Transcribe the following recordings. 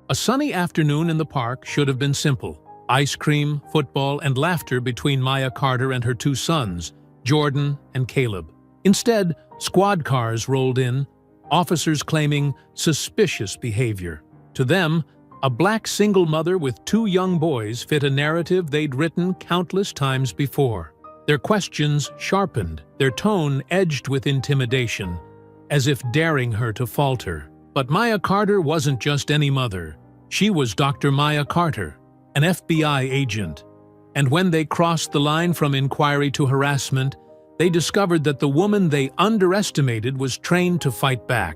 A sunny afternoon in the park should have been simple. Ice cream, football, and laughter between Maya Carter and her two sons, Jordan and Caleb. Instead, squad cars rolled in, officers claiming suspicious behavior. To them, a black single mother with two young boys fit a narrative they'd written countless times before. Their questions sharpened, their tone edged with intimidation, as if daring her to falter. But Maya Carter wasn't just any mother. She was Dr. Maya Carter, an FBI agent. And when they crossed the line from inquiry to harassment, they discovered that the woman they underestimated was trained to fight back.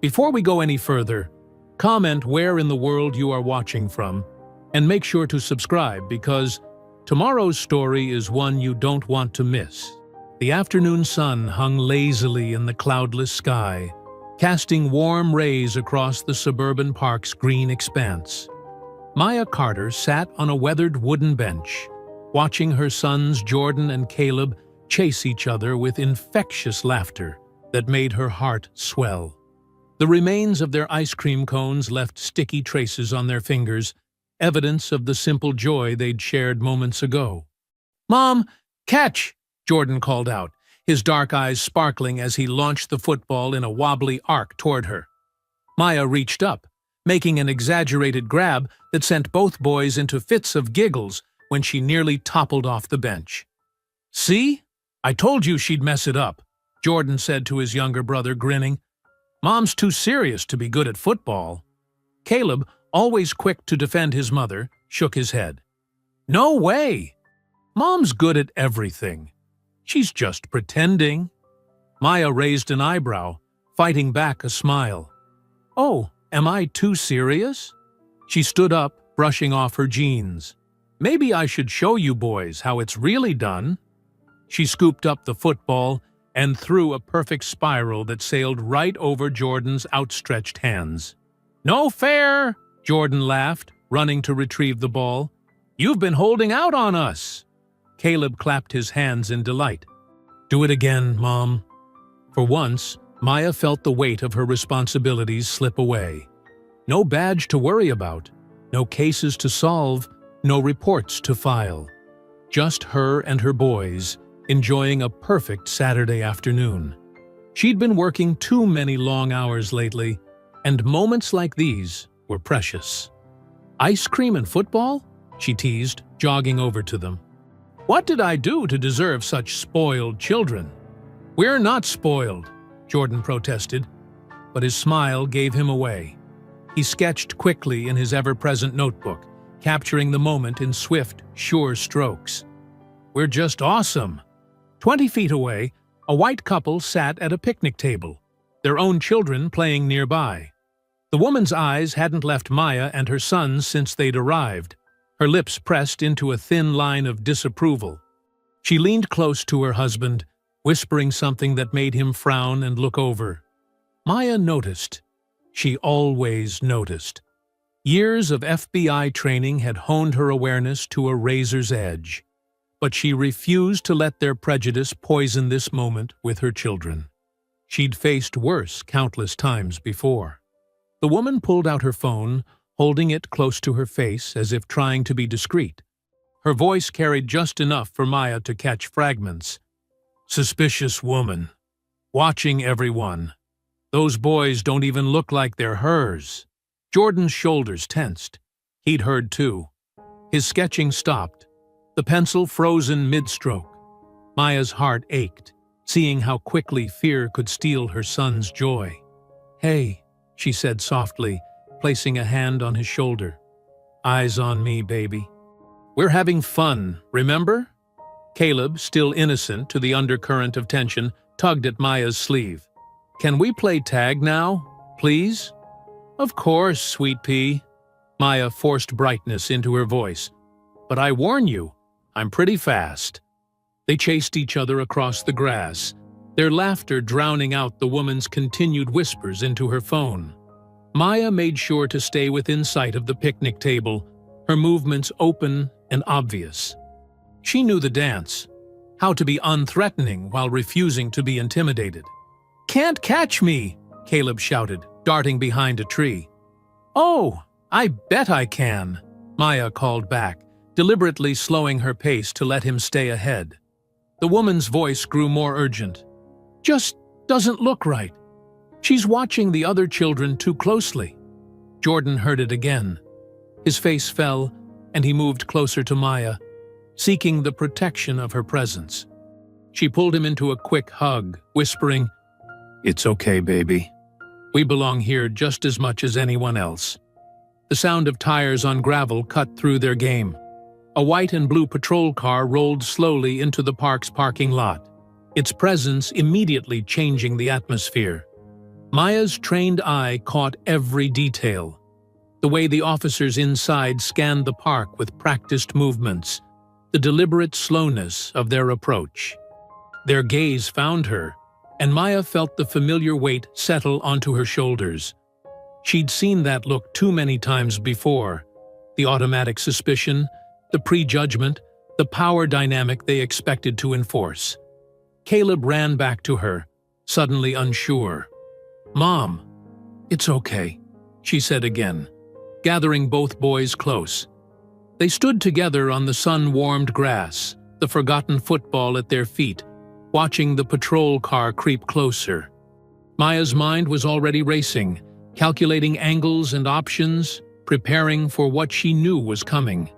Before we go any further, comment where in the world you are watching from, and make sure to subscribe because tomorrow's story is one you don't want to miss. The afternoon sun hung lazily in the cloudless sky, casting warm rays across the suburban park's green expanse. Maya Carter sat on a weathered wooden bench, watching her sons Jordan and Caleb chase each other with infectious laughter that made her heart swell. The remains of their ice cream cones left sticky traces on their fingers, evidence of the simple joy they'd shared moments ago. "Mom, catch!" Jordan called out, his dark eyes sparkling as he launched the football in a wobbly arc toward her. Maya reached up, making an exaggerated grab that sent both boys into fits of giggles when she nearly toppled off the bench. "See? I told you she'd mess it up," Jordan said to his younger brother, grinning. "Mom's too serious to be good at football." Caleb, always quick to defend his mother, shook his head. "No way! Mom's good at everything. She's just pretending." Maya raised an eyebrow, fighting back a smile. "Oh, am I too serious?" She stood up, brushing off her jeans. "Maybe I should show you boys how it's really done." She scooped up the football and threw a perfect spiral that sailed right over Jordan's outstretched hands. "No fair!" Jordan laughed, running to retrieve the ball. "You've been holding out on us!" Caleb clapped his hands in delight. "Do it again, Mom." For once, Maya felt the weight of her responsibilities slip away. No badge to worry about, no cases to solve, no reports to file. Just her and her boys, enjoying a perfect Saturday afternoon. She'd been working too many long hours lately, and moments like these were precious. "Ice cream and football?" she teased, jogging over to them. "What did I do to deserve such spoiled children?" "We're not spoiled," Jordan protested, but his smile gave him away. He sketched quickly in his ever-present notebook, capturing the moment in swift, sure strokes. "We're just awesome." 20 feet away, a white couple sat at a picnic table, their own children playing nearby. The woman's eyes hadn't left Maya and her sons since they'd arrived, her lips pressed into a thin line of disapproval. She leaned close to her husband, whispering something that made him frown and look over. Maya noticed. She always noticed. Years of FBI training had honed her awareness to a razor's edge. But she refused to let their prejudice poison this moment with her children. She'd faced worse countless times before. The woman pulled out her phone, holding it close to her face as if trying to be discreet. Her voice carried just enough for Maya to catch fragments. "Suspicious woman. Watching everyone. Those boys don't even look like they're hers." Jordan's shoulders tensed. He'd heard too. His sketching stopped, the pencil frozen mid-stroke. Maya's heart ached, seeing how quickly fear could steal her son's joy. "Hey," she said softly, placing a hand on his shoulder. "Eyes on me, baby. We're having fun, remember?" Caleb, still innocent to the undercurrent of tension, tugged at Maya's sleeve. "Can we play tag now, please?" "Of course, sweet pea." Maya forced brightness into her voice. "But I warn you, I'm pretty fast." They chased each other across the grass, their laughter drowning out the woman's continued whispers into her phone. Maya made sure to stay within sight of the picnic table, her movements open and obvious. She knew the dance, how to be unthreatening while refusing to be intimidated. "Can't catch me!" Caleb shouted, darting behind a tree. "Oh, I bet I can, Maya called back, deliberately slowing her pace to let him stay ahead. The woman's voice grew more urgent. Just doesn't look right. She's watching the other children too closely. Jordan heard it again. His face fell, and he moved closer to Maya, seeking the protection of her presence. She pulled him into a quick hug, whispering, "It's okay, baby. We belong here just as much as anyone else." The sound of tires on gravel cut through their game. A white and blue patrol car rolled slowly into the park's parking lot, its presence immediately changing the atmosphere. Maya's trained eye caught every detail. The way the officers inside scanned the park with practiced movements, the deliberate slowness of their approach. Their gaze found her, and Maya felt the familiar weight settle onto her shoulders. She'd seen that look too many times before. The automatic suspicion, the prejudgment, the power dynamic they expected to enforce. Caleb ran back to her, suddenly unsure. "Mom, it's okay," she said again, gathering both boys close. They stood together on the sun-warmed grass, the forgotten football at their feet, watching the patrol car creep closer. Maya's mind was already racing, calculating angles and options, preparing for what she knew was coming.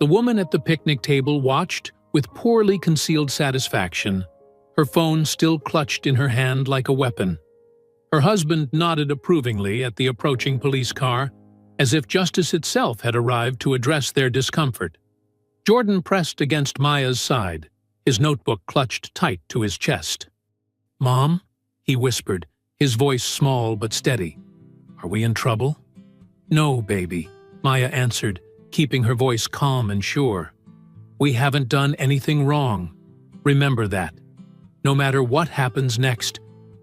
The woman at the picnic table watched with poorly concealed satisfaction, her phone still clutched in her hand like a weapon. Her husband nodded approvingly at the approaching police car, as if justice itself had arrived to address their discomfort. Jordan pressed against Maya's side, his notebook clutched tight to his chest. "Mom?" he whispered, his voice small but steady. "Are we in trouble?" "No, baby," Maya answered, keeping her voice calm and sure. "We haven't done anything wrong. Remember that. No matter what happens next,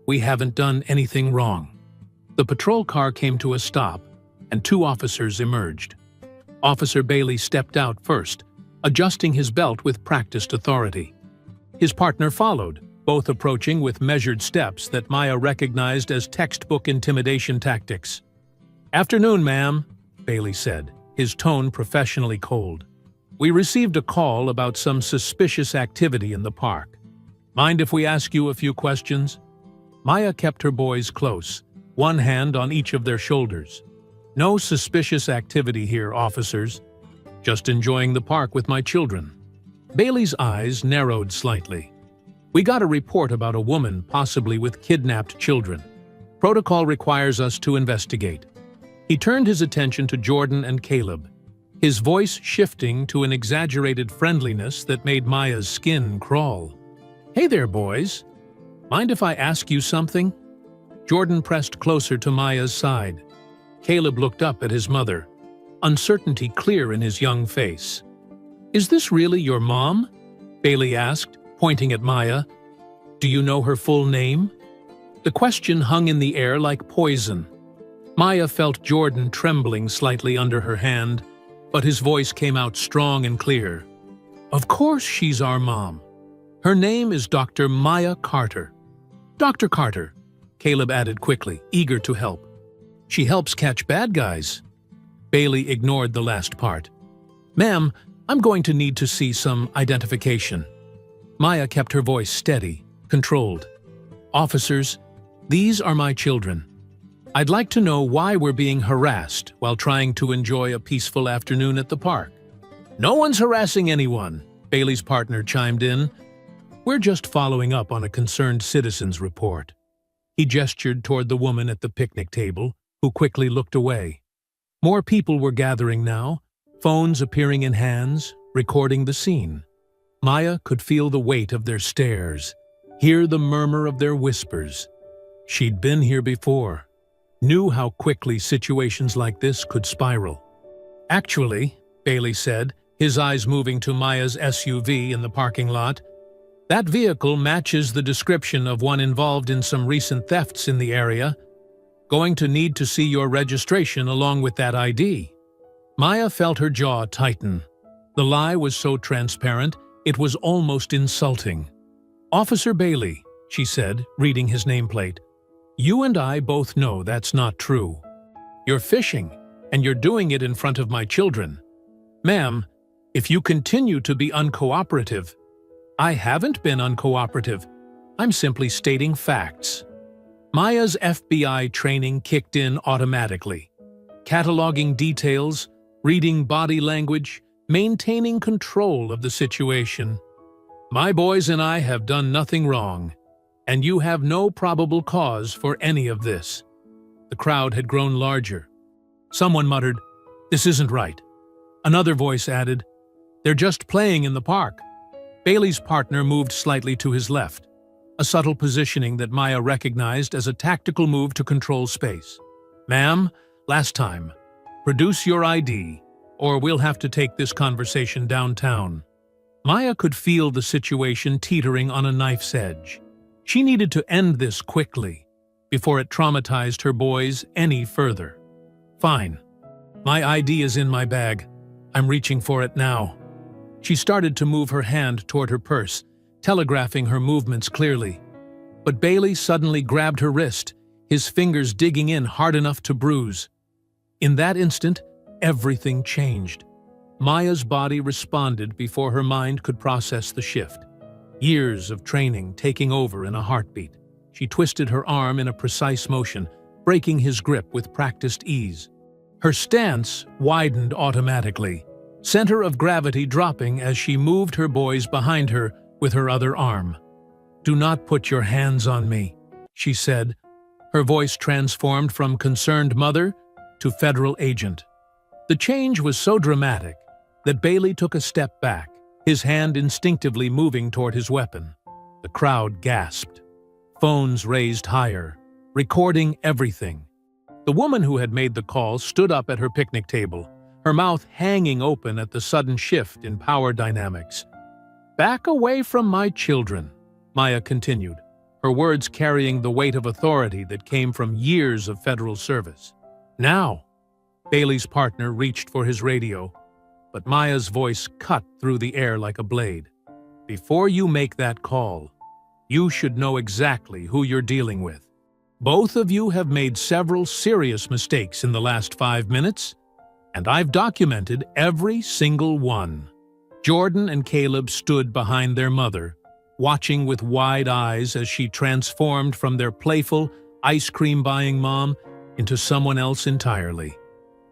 we haven't done anything wrong." The patrol car came to a stop, and two officers emerged. Officer Bailey stepped out first, adjusting his belt with practiced authority. His partner followed, both approaching with measured steps that Maya recognized as textbook intimidation tactics. "Afternoon, ma'am," Bailey said, his tone professionally cold. "We received a call about some suspicious activity in the park. Mind if we ask you a few questions?" Maya kept her boys close, one hand on each of their shoulders. "No suspicious activity here, officers. Just enjoying the park with my children." Bailey's eyes narrowed slightly. "We got a report about a woman possibly with kidnapped children. Protocol requires us to investigate." He turned his attention to Jordan and Caleb, his voice shifting to an exaggerated friendliness that made Maya's skin crawl. "Hey there, boys. Mind if I ask you something?" Jordan pressed closer to Maya's side. Caleb looked up at his mother, uncertainty clear in his young face. "Is this really your mom?" Bailey asked, pointing at Maya. "Do you know her full name?" The question hung in the air like poison. Maya felt Jordan trembling slightly under her hand, but his voice came out strong and clear. "Of course she's our mom. Her name is Dr. Maya Carter." "Dr. Carter," Caleb added quickly, eager to help. "She helps catch bad guys." Bailey ignored the last part. "Ma'am, I'm going to need to see some identification." Maya kept her voice steady, controlled. "Officers, these are my children. I'd like to know why we're being harassed while trying to enjoy a peaceful afternoon at the park." "No one's harassing anyone," Bailey's partner chimed in. "We're just following up on a concerned citizen's report." He gestured toward the woman at the picnic table, who quickly looked away. More people were gathering now, phones appearing in hands, recording the scene. Maya could feel the weight of their stares, hear the murmur of their whispers. She'd been here before, knew how quickly situations like this could spiral. "Actually," Bailey said, his eyes moving to Maya's SUV in the parking lot, "that vehicle matches the description of one involved in some recent thefts in the area. Going to need to see your registration along with that ID." Maya felt her jaw tighten. The lie was so transparent, it was almost insulting. "Officer Bailey," she said, reading his nameplate, "you and I both know that's not true. You're fishing. and you're doing it in front of my children. Ma'am, if you continue to be uncooperative, I haven't been uncooperative. I'm simply stating facts. Maya's FBI training kicked in automatically. Cataloging details, reading body language, maintaining control of the situation. My boys and I have done nothing wrong, and you have no probable cause for any of this. The crowd had grown larger. Someone muttered, "This isn't right." Another voice added, "They're just playing in the park." Bailey's partner moved slightly to his left, a subtle positioning that Maya recognized as a tactical move to control space. "Ma'am, last time. Produce your ID, or we'll have to take this conversation downtown." Maya could feel the situation teetering on a knife's edge. She needed to end this quickly, before it traumatized her boys any further. "Fine. My ID is in my bag. I'm reaching for it now." She started to move her hand toward her purse, telegraphing her movements clearly. But Bailey suddenly grabbed her wrist, his fingers digging in hard enough to bruise. In that instant, everything changed. Maya's body responded before her mind could process the shift. Years of training taking over in a heartbeat. She twisted her arm in a precise motion, breaking his grip with practiced ease. Her stance widened automatically, center of gravity dropping as she moved her boys behind her with her other arm. "Do not put your hands on me," she said, her voice transformed from concerned mother to federal agent. The change was so dramatic that Bailey took a step back, his hand instinctively moving toward his weapon. The crowd gasped. Phones raised higher, recording everything. The woman who had made the call stood up at her picnic table, her mouth hanging open at the sudden shift in power dynamics. "Back away from my children," Maya continued, her words carrying the weight of authority that came from years of federal service. "Now!" Bailey's partner reached for his radio, but Maya's voice cut through the air like a blade. "Before you make that call, you should know exactly who you're dealing with. Both of you have made several serious mistakes in the last 5 minutes, and I've documented every single one." Jordan and Caleb stood behind their mother, watching with wide eyes as she transformed from their playful, ice-cream-buying mom into someone else entirely.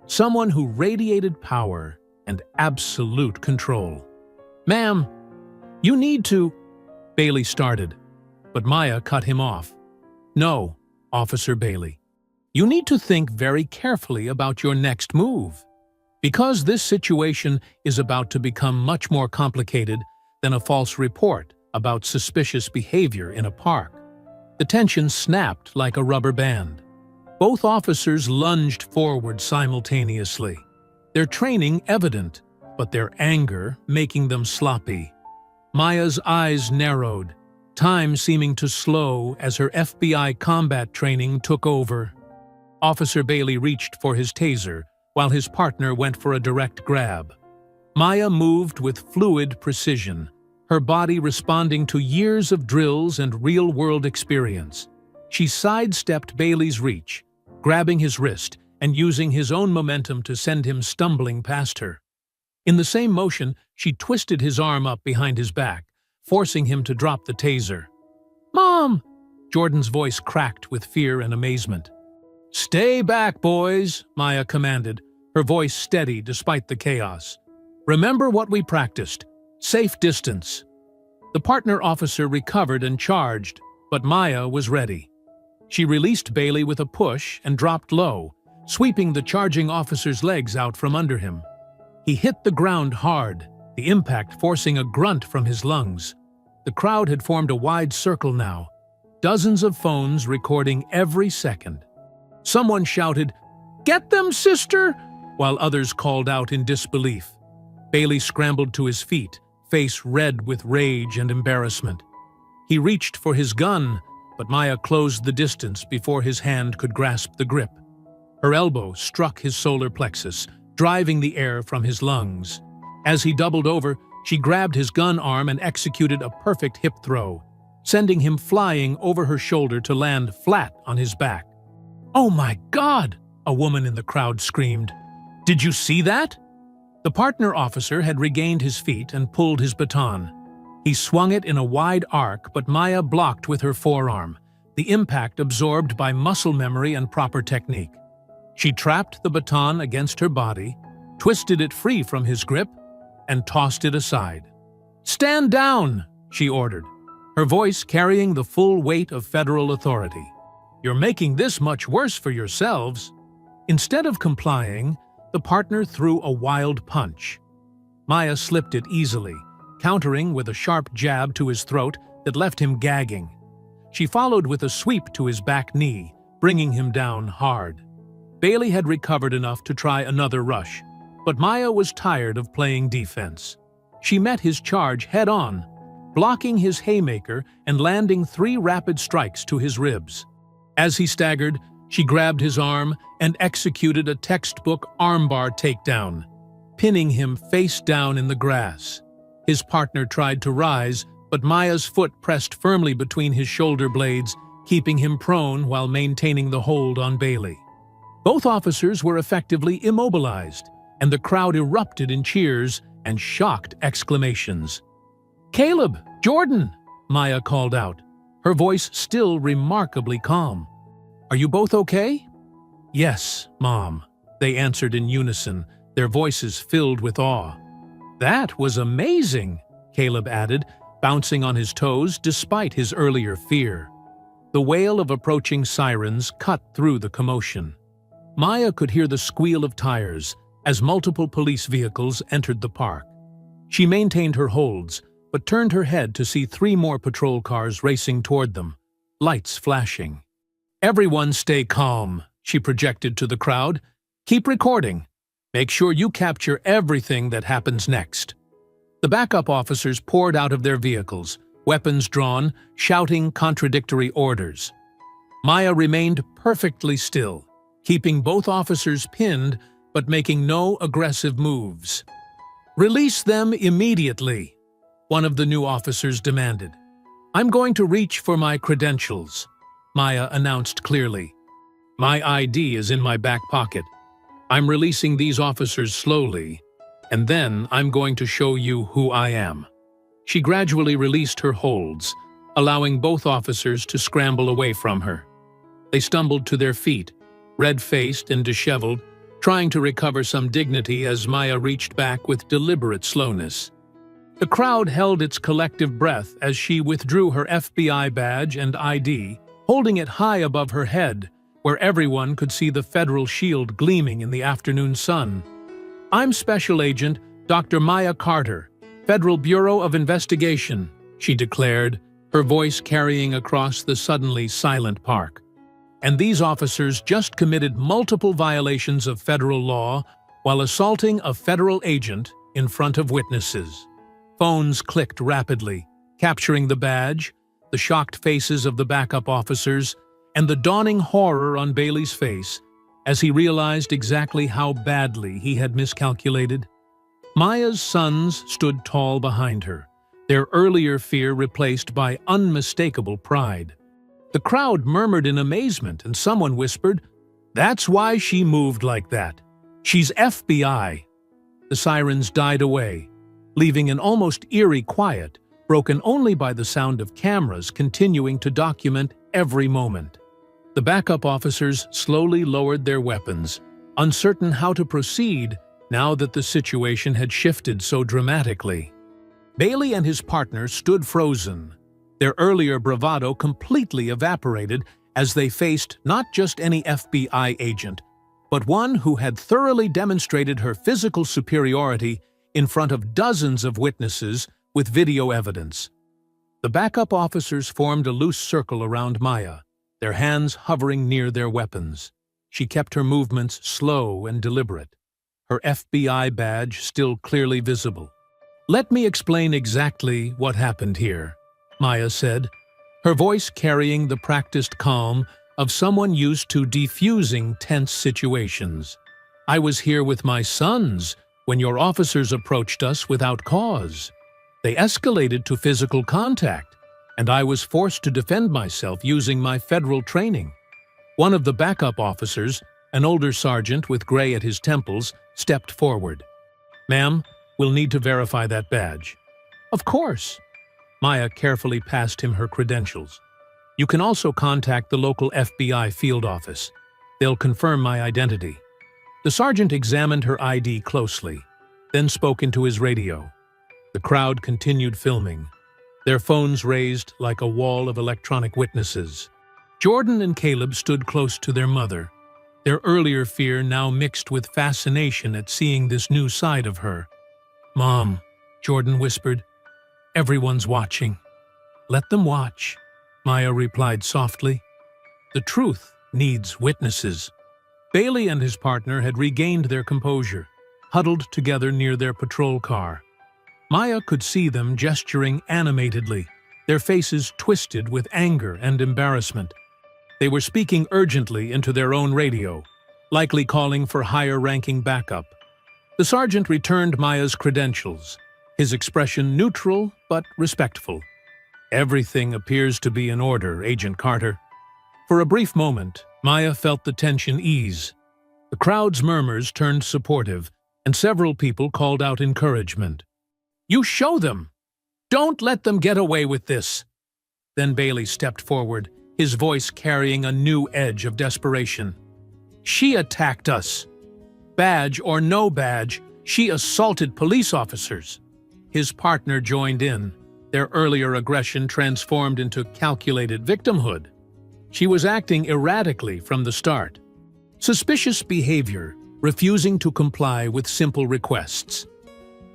Someone who radiated power and absolute control. "Ma'am, you need to—" Bailey started, but Maya cut him off. "No, Officer Bailey. You need to think very carefully about your next move. Because this situation is about to become much more complicated than a false report about suspicious behavior in a park." The tension snapped like a rubber band. Both officers lunged forward simultaneously, their training evident, but their anger making them sloppy. Maya's eyes narrowed, time seeming to slow as her FBI combat training took over. Officer Bailey reached for his taser, while his partner went for a direct grab. Maya moved with fluid precision, her body responding to years of drills and real-world experience. She sidestepped Bailey's reach, grabbing his wrist and using his own momentum to send him stumbling past her. In the same motion, she twisted his arm up behind his back, forcing him to drop the taser. "Mom!" Jordan's voice cracked with fear and amazement. "Stay back, boys," Maya commanded, her voice steady despite the chaos. "Remember what we practiced. Safe distance." The partner officer recovered and charged, but Maya was ready. She released Bailey with a push and dropped low, sweeping the charging officer's legs out from under him. He hit the ground hard, the impact forcing a grunt from his lungs. The crowd had formed a wide circle now, dozens of phones recording every second. Someone shouted, "Get them, sister!" while others called out in disbelief. Bailey scrambled to his feet, face red with rage and embarrassment. He reached for his gun, but Maya closed the distance before his hand could grasp the grip. Her elbow struck his solar plexus, driving the air from his lungs. As he doubled over, she grabbed his gun arm and executed a perfect hip throw, sending him flying over her shoulder to land flat on his back. "Oh my God!" a woman in the crowd screamed. Did you see that?" The partner officer had regained his feet and pulled his baton. He swung it in a wide arc, but Maya blocked with her forearm, the impact absorbed by muscle memory and proper technique. She trapped the baton against her body, twisted it free from his grip, and tossed it aside. "Stand down!" she ordered, her voice carrying the full weight of federal authority. "You're making this much worse for yourselves." Instead of complying, the partner threw a wild punch. Maya slipped it easily, countering with a sharp jab to his throat that left him gagging. She followed with a sweep to his back knee, bringing him down hard. Bailey had recovered enough to try another rush, but Maya was tired of playing defense. She met his charge head-on, blocking his haymaker and landing 3 rapid strikes to his ribs. As he staggered, she grabbed his arm and executed a textbook armbar takedown, pinning him face down in the grass. His partner tried to rise, but Maya's foot pressed firmly between his shoulder blades, keeping him prone while maintaining the hold on Bailey. Both officers were effectively immobilized, and the crowd erupted in cheers and shocked exclamations. "Caleb! Jordan!" Maya called out, her voice still remarkably calm. "Are you both okay?" "Yes, Mom," they answered in unison, their voices filled with awe. "That was amazing," Caleb added, bouncing on his toes despite his earlier fear. The wail of approaching sirens cut through the commotion. Maya could hear the squeal of tires as multiple police vehicles entered the park. She maintained her holds, but turned her head to see 3 more patrol cars racing toward them, lights flashing. "Everyone stay calm," she projected to the crowd. "Keep recording. Make sure you capture everything that happens next." The backup officers poured out of their vehicles, weapons drawn, shouting contradictory orders. Maya remained perfectly still, keeping both officers pinned but making no aggressive moves. "Release them immediately," one of the new officers demanded. "I'm going to reach for my credentials," Maya announced clearly. "My ID is in my back pocket. I'm releasing these officers slowly, and then I'm going to show you who I am." She gradually released her holds, allowing both officers to scramble away from her. They stumbled to their feet, red-faced and disheveled, trying to recover some dignity as Maya reached back with deliberate slowness. The crowd held its collective breath as she withdrew her FBI badge and ID, holding it high above her head, where everyone could see the federal shield gleaming in the afternoon sun. "I'm Special Agent Dr. Maya Carter, Federal Bureau of Investigation," she declared, her voice carrying across the suddenly silent park. "And these officers just committed multiple violations of federal law while assaulting a federal agent in front of witnesses." Phones clicked rapidly, capturing the badge, the shocked faces of the backup officers, and the dawning horror on Bailey's face as he realized exactly how badly he had miscalculated. Maya's sons stood tall behind her, their earlier fear replaced by unmistakable pride. The crowd murmured in amazement, and someone whispered, "That's why she moved like that. She's FBI." The sirens died away, leaving an almost eerie quiet, broken only by the sound of cameras continuing to document every moment. The backup officers slowly lowered their weapons, uncertain how to proceed now that the situation had shifted so dramatically. Bailey and his partner stood frozen, their earlier bravado completely evaporated as they faced not just any FBI agent, but one who had thoroughly demonstrated her physical superiority in front of dozens of witnesses with video evidence. The backup officers formed a loose circle around Maya, their hands hovering near their weapons. She kept her movements slow and deliberate, her FBI badge still clearly visible. "Let me explain exactly what happened here," Maya said, her voice carrying the practiced calm of someone used to defusing tense situations. "I was here with my sons when your officers approached us without cause. They escalated to physical contact, and I was forced to defend myself using my federal training." One of the backup officers, an older sergeant with gray at his temples, stepped forward. "Ma'am, we'll need to verify that badge." "Of course." Maya carefully passed him her credentials. "You can also contact the local FBI field office. They'll confirm my identity." The sergeant examined her ID closely, then spoke into his radio. The crowd continued filming, their phones raised like a wall of electronic witnesses. Jordan and Caleb stood close to their mother, their earlier fear now mixed with fascination at seeing this new side of her. "Mom," Jordan whispered, "everyone's watching." "Let them watch," Maya replied softly. "The truth needs witnesses." Bailey and his partner had regained their composure, huddled together near their patrol car. Maya could see them gesturing animatedly, their faces twisted with anger and embarrassment. They were speaking urgently into their own radio, likely calling for higher-ranking backup. The sergeant returned Maya's credentials, his expression neutral but respectful. "Everything appears to be in order, Agent Carter." For a brief moment, Maya felt the tension ease. The crowd's murmurs turned supportive, and several people called out encouragement. "You show them! Don't let them get away with this!" Then Bailey stepped forward, his voice carrying a new edge of desperation. "She attacked us. Badge or no badge, she assaulted police officers." His partner joined in, their earlier aggression transformed into calculated victimhood. She was acting erratically from the start. Suspicious behavior, refusing to comply with simple requests.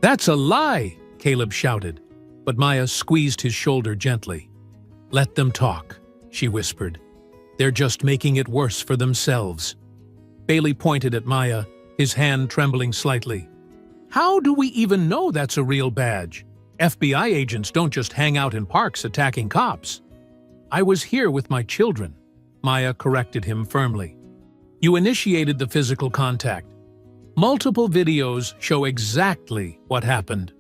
"That's a lie!" Caleb shouted, but Maya squeezed his shoulder gently. "Let them talk," she whispered. "They're just making it worse for themselves." Bailey pointed at Maya, his hand trembling slightly. "How do we even know that's a real badge? FBI agents don't just hang out in parks attacking cops." "I was here with my children," Maya corrected him firmly. "You initiated the physical contact. Multiple videos show exactly what happened."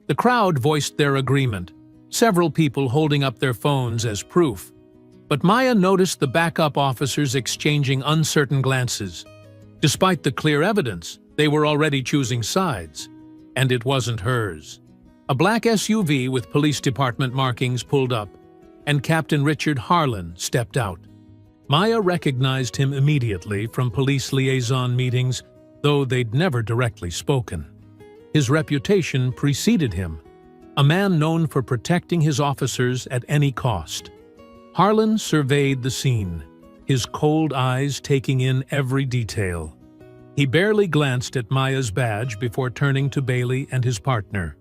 The crowd voiced their agreement, several people holding up their phones as proof. But Maya noticed the backup officers exchanging uncertain glances. Despite the clear evidence, they were already choosing sides, and it wasn't hers. A black SUV with police department markings pulled up, and Captain Richard Harlan stepped out. Maya recognized him immediately from police liaison meetings, though they'd never directly spoken. His reputation preceded him, a man known for protecting his officers at any cost. Harlan surveyed the scene, his cold eyes taking in every detail. He barely glanced at Maya's badge before turning to Bailey and his partner.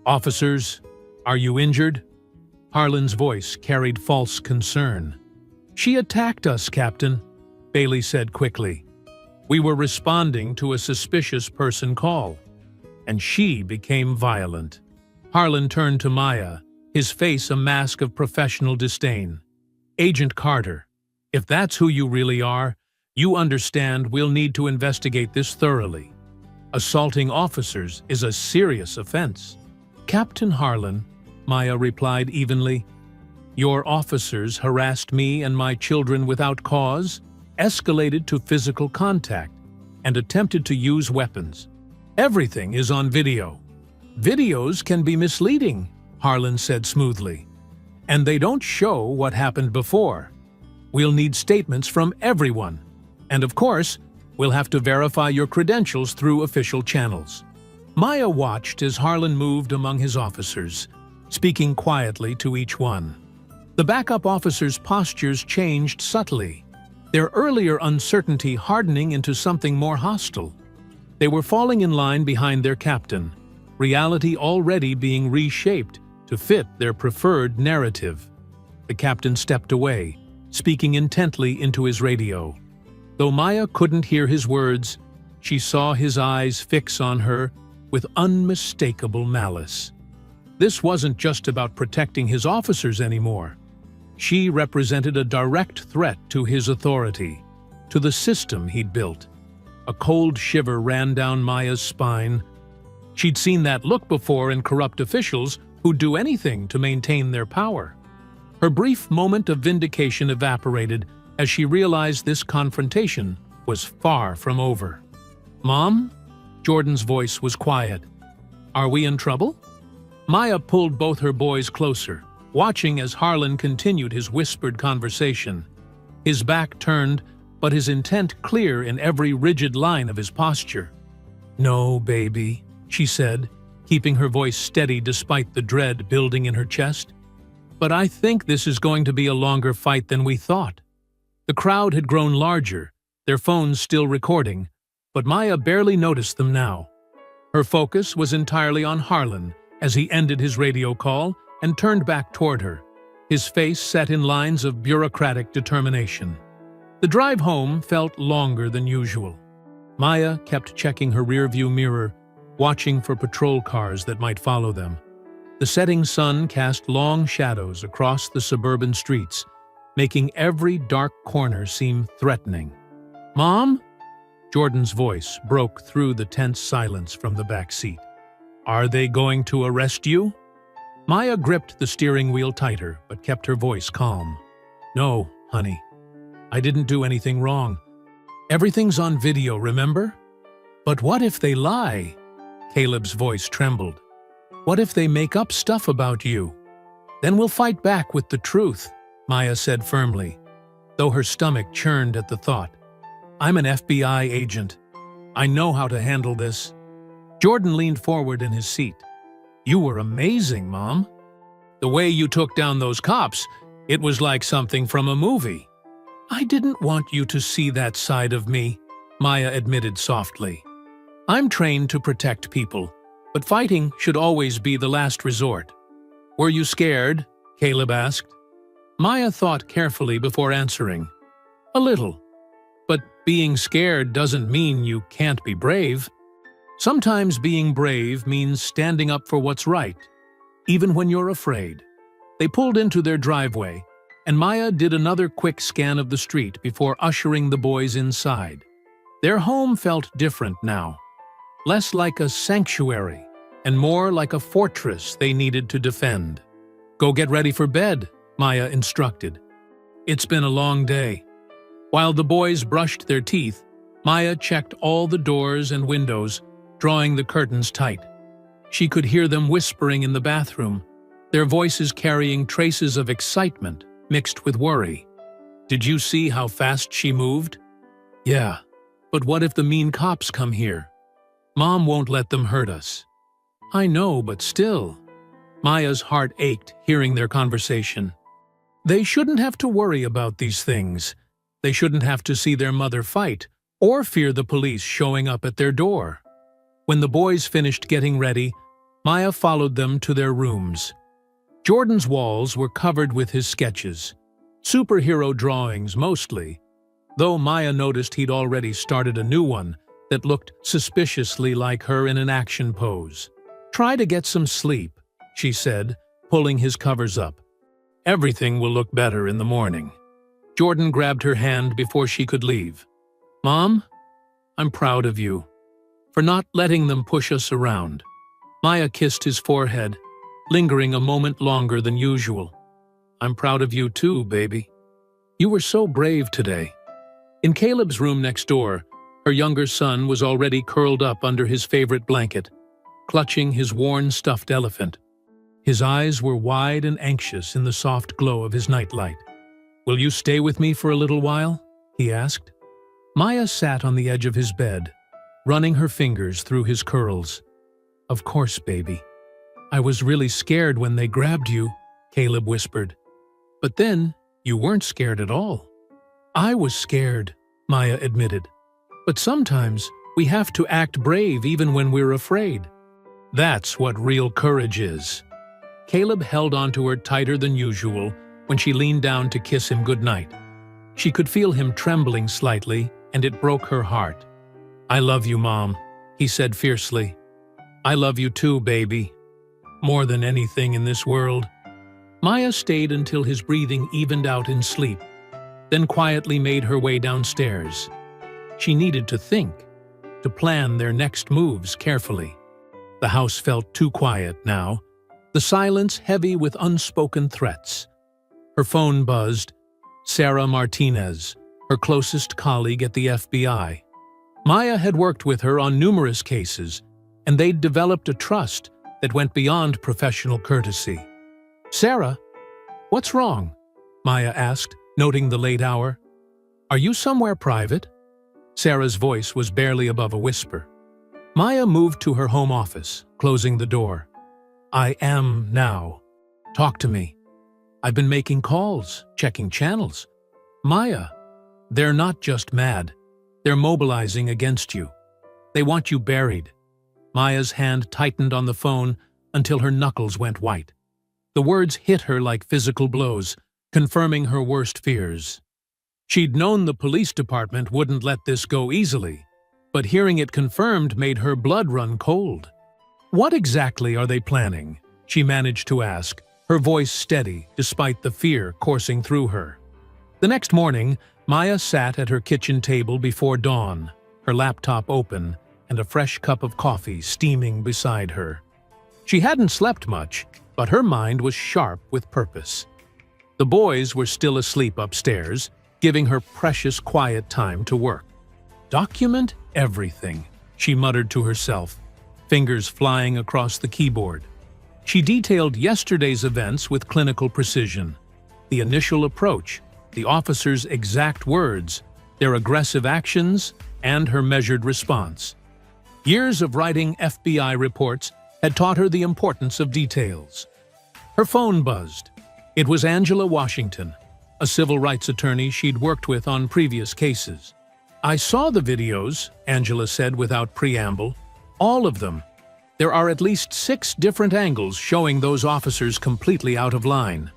"Officers, are you injured?" Harlan's voice carried false concern. "She attacked us, Captain," Bailey said quickly. "We were responding to a suspicious person call, and she became violent." Harlan turned to Maya, his face a mask of professional disdain. "Agent Carter, if that's who you really are, you understand we'll need to investigate this thoroughly. Assaulting officers is a serious offense." "Captain Harlan," Maya replied evenly, "your officers harassed me and my children without cause, escalated to physical contact, and attempted to use weapons. Everything is on video." "Videos can be misleading," Harlan said smoothly, "and they don't show what happened before. We'll need statements from everyone, and of course, we'll have to verify your credentials through official channels." Maya watched as Harlan moved among his officers, speaking quietly to each one. The backup officers' postures changed subtly, their earlier uncertainty hardening into something more hostile. They were falling in line behind their captain, reality already being reshaped to fit their preferred narrative. The captain stepped away, speaking intently into his radio. Though Maya couldn't hear his words, she saw his eyes fix on her with unmistakable malice. This wasn't just about protecting his officers anymore. She represented a direct threat to his authority, to the system he'd built. A cold shiver ran down Maya's spine. She'd seen that look before in corrupt officials who'd do anything to maintain their power. Her brief moment of vindication evaporated as she realized this confrontation was far from over. "Mom?" Jordan's voice was quiet. "Are we in trouble?" Maya pulled both her boys closer, watching as Harlan continued his whispered conversation. His back turned, but his intent clear in every rigid line of his posture. "No, baby," she said, keeping her voice steady despite the dread building in her chest. "But I think this is going to be a longer fight than we thought." The crowd had grown larger, their phones still recording, but Maya barely noticed them now. Her focus was entirely on Harlan as he ended his radio call and turned back toward her, his face set in lines of bureaucratic determination. The drive home felt longer than usual. Maya kept checking her rearview mirror, watching for patrol cars that might follow them. The setting sun cast long shadows across the suburban streets, making every dark corner seem threatening. "Mom?" Jordan's voice broke through the tense silence from the back seat. "Are they going to arrest you?" Maya gripped the steering wheel tighter, but kept her voice calm. "No, honey. I didn't do anything wrong. Everything's on video, remember?" "But what if they lie?" Caleb's voice trembled. "What if they make up stuff about you?" "Then we'll fight back with the truth," Maya said firmly, though her stomach churned at the thought. "I'm an FBI agent. I know how to handle this." Jordan leaned forward in his seat. "You were amazing, Mom. The way you took down those cops, it was like something from a movie." "I didn't want you to see that side of me," Maya admitted softly. "I'm trained to protect people, but fighting should always be the last resort." "Were you scared?" Caleb asked. Maya thought carefully before answering. "A little. But being scared doesn't mean you can't be brave. Sometimes being brave means standing up for what's right, even when you're afraid." They pulled into their driveway, and Maya did another quick scan of the street before ushering the boys inside. Their home felt different now, less like a sanctuary and more like a fortress they needed to defend. "Go get ready for bed," Maya instructed. "It's been a long day." While the boys brushed their teeth, Maya checked all the doors and windows, drawing the curtains tight. She could hear them whispering in the bathroom, their voices carrying traces of excitement mixed with worry. "Did you see how fast she moved?" "Yeah, but what if the mean cops come here? Mom won't let them hurt us." "I know, but still." Maya's heart ached hearing their conversation. They shouldn't have to worry about these things. They shouldn't have to see their mother fight or fear the police showing up at their door. When the boys finished getting ready, Maya followed them to their rooms. Jordan's walls were covered with his sketches, superhero drawings mostly, though Maya noticed he'd already started a new one that looked suspiciously like her in an action pose. "Try to get some sleep," she said, pulling his covers up. "Everything will look better in the morning." Jordan grabbed her hand before she could leave. "Mom, I'm proud of you for not letting them push us around." Maya kissed his forehead, lingering a moment longer than usual. "I'm proud of you too, baby. You were so brave today." In Caleb's room next door, her younger son was already curled up under his favorite blanket, clutching his worn stuffed elephant. His eyes were wide and anxious in the soft glow of his nightlight. "Will you stay with me for a little while?" he asked. Maya sat on the edge of his bed, running her fingers through his curls. "Of course, baby. I was really scared when they grabbed you," Caleb whispered. "But then, you weren't scared at all." "I was scared," Maya admitted. "But sometimes we have to act brave even when we're afraid. That's what real courage is." Caleb held onto her tighter than usual when she leaned down to kiss him goodnight. She could feel him trembling slightly, and it broke her heart. "I love you, Mom," he said fiercely. "I love you too, baby. More than anything in this world." Maya stayed until his breathing evened out in sleep, then quietly made her way downstairs. She needed to think, to plan their next moves carefully. The house felt too quiet now, the silence heavy with unspoken threats. Her phone buzzed. Sarah Martinez, her closest colleague at the FBI. Maya had worked with her on numerous cases, and they'd developed a trust that went beyond professional courtesy. "Sarah, what's wrong?" Maya asked, noting the late hour. "Are you somewhere private?" Sarah's voice was barely above a whisper. Maya moved to her home office, closing the door. "I am now. Talk to me. I've been making calls, checking channels. Maya, they're not just mad. They're mobilizing against you. They want you buried." Maya's hand tightened on the phone until her knuckles went white. The words hit her like physical blows, confirming her worst fears. She'd known the police department wouldn't let this go easily, but hearing it confirmed made her blood run cold. "What exactly are they planning?" she managed to ask, her voice steady despite the fear coursing through her. The next morning, Maya sat at her kitchen table before dawn, her laptop open and a fresh cup of coffee steaming beside her. She hadn't slept much, but her mind was sharp with purpose. The boys were still asleep upstairs, giving her precious quiet time to work. "Document everything," she muttered to herself, fingers flying across the keyboard. She detailed yesterday's events with clinical precision. The initial approach, the officer's exact words, their aggressive actions, and her measured response. Years of writing FBI reports had taught her the importance of details. Her phone buzzed. It was Angela Washington, a civil rights attorney she'd worked with on previous cases. "I saw the videos," Angela said without preamble. "All of them. There are at least 6 different angles showing those officers completely out of line.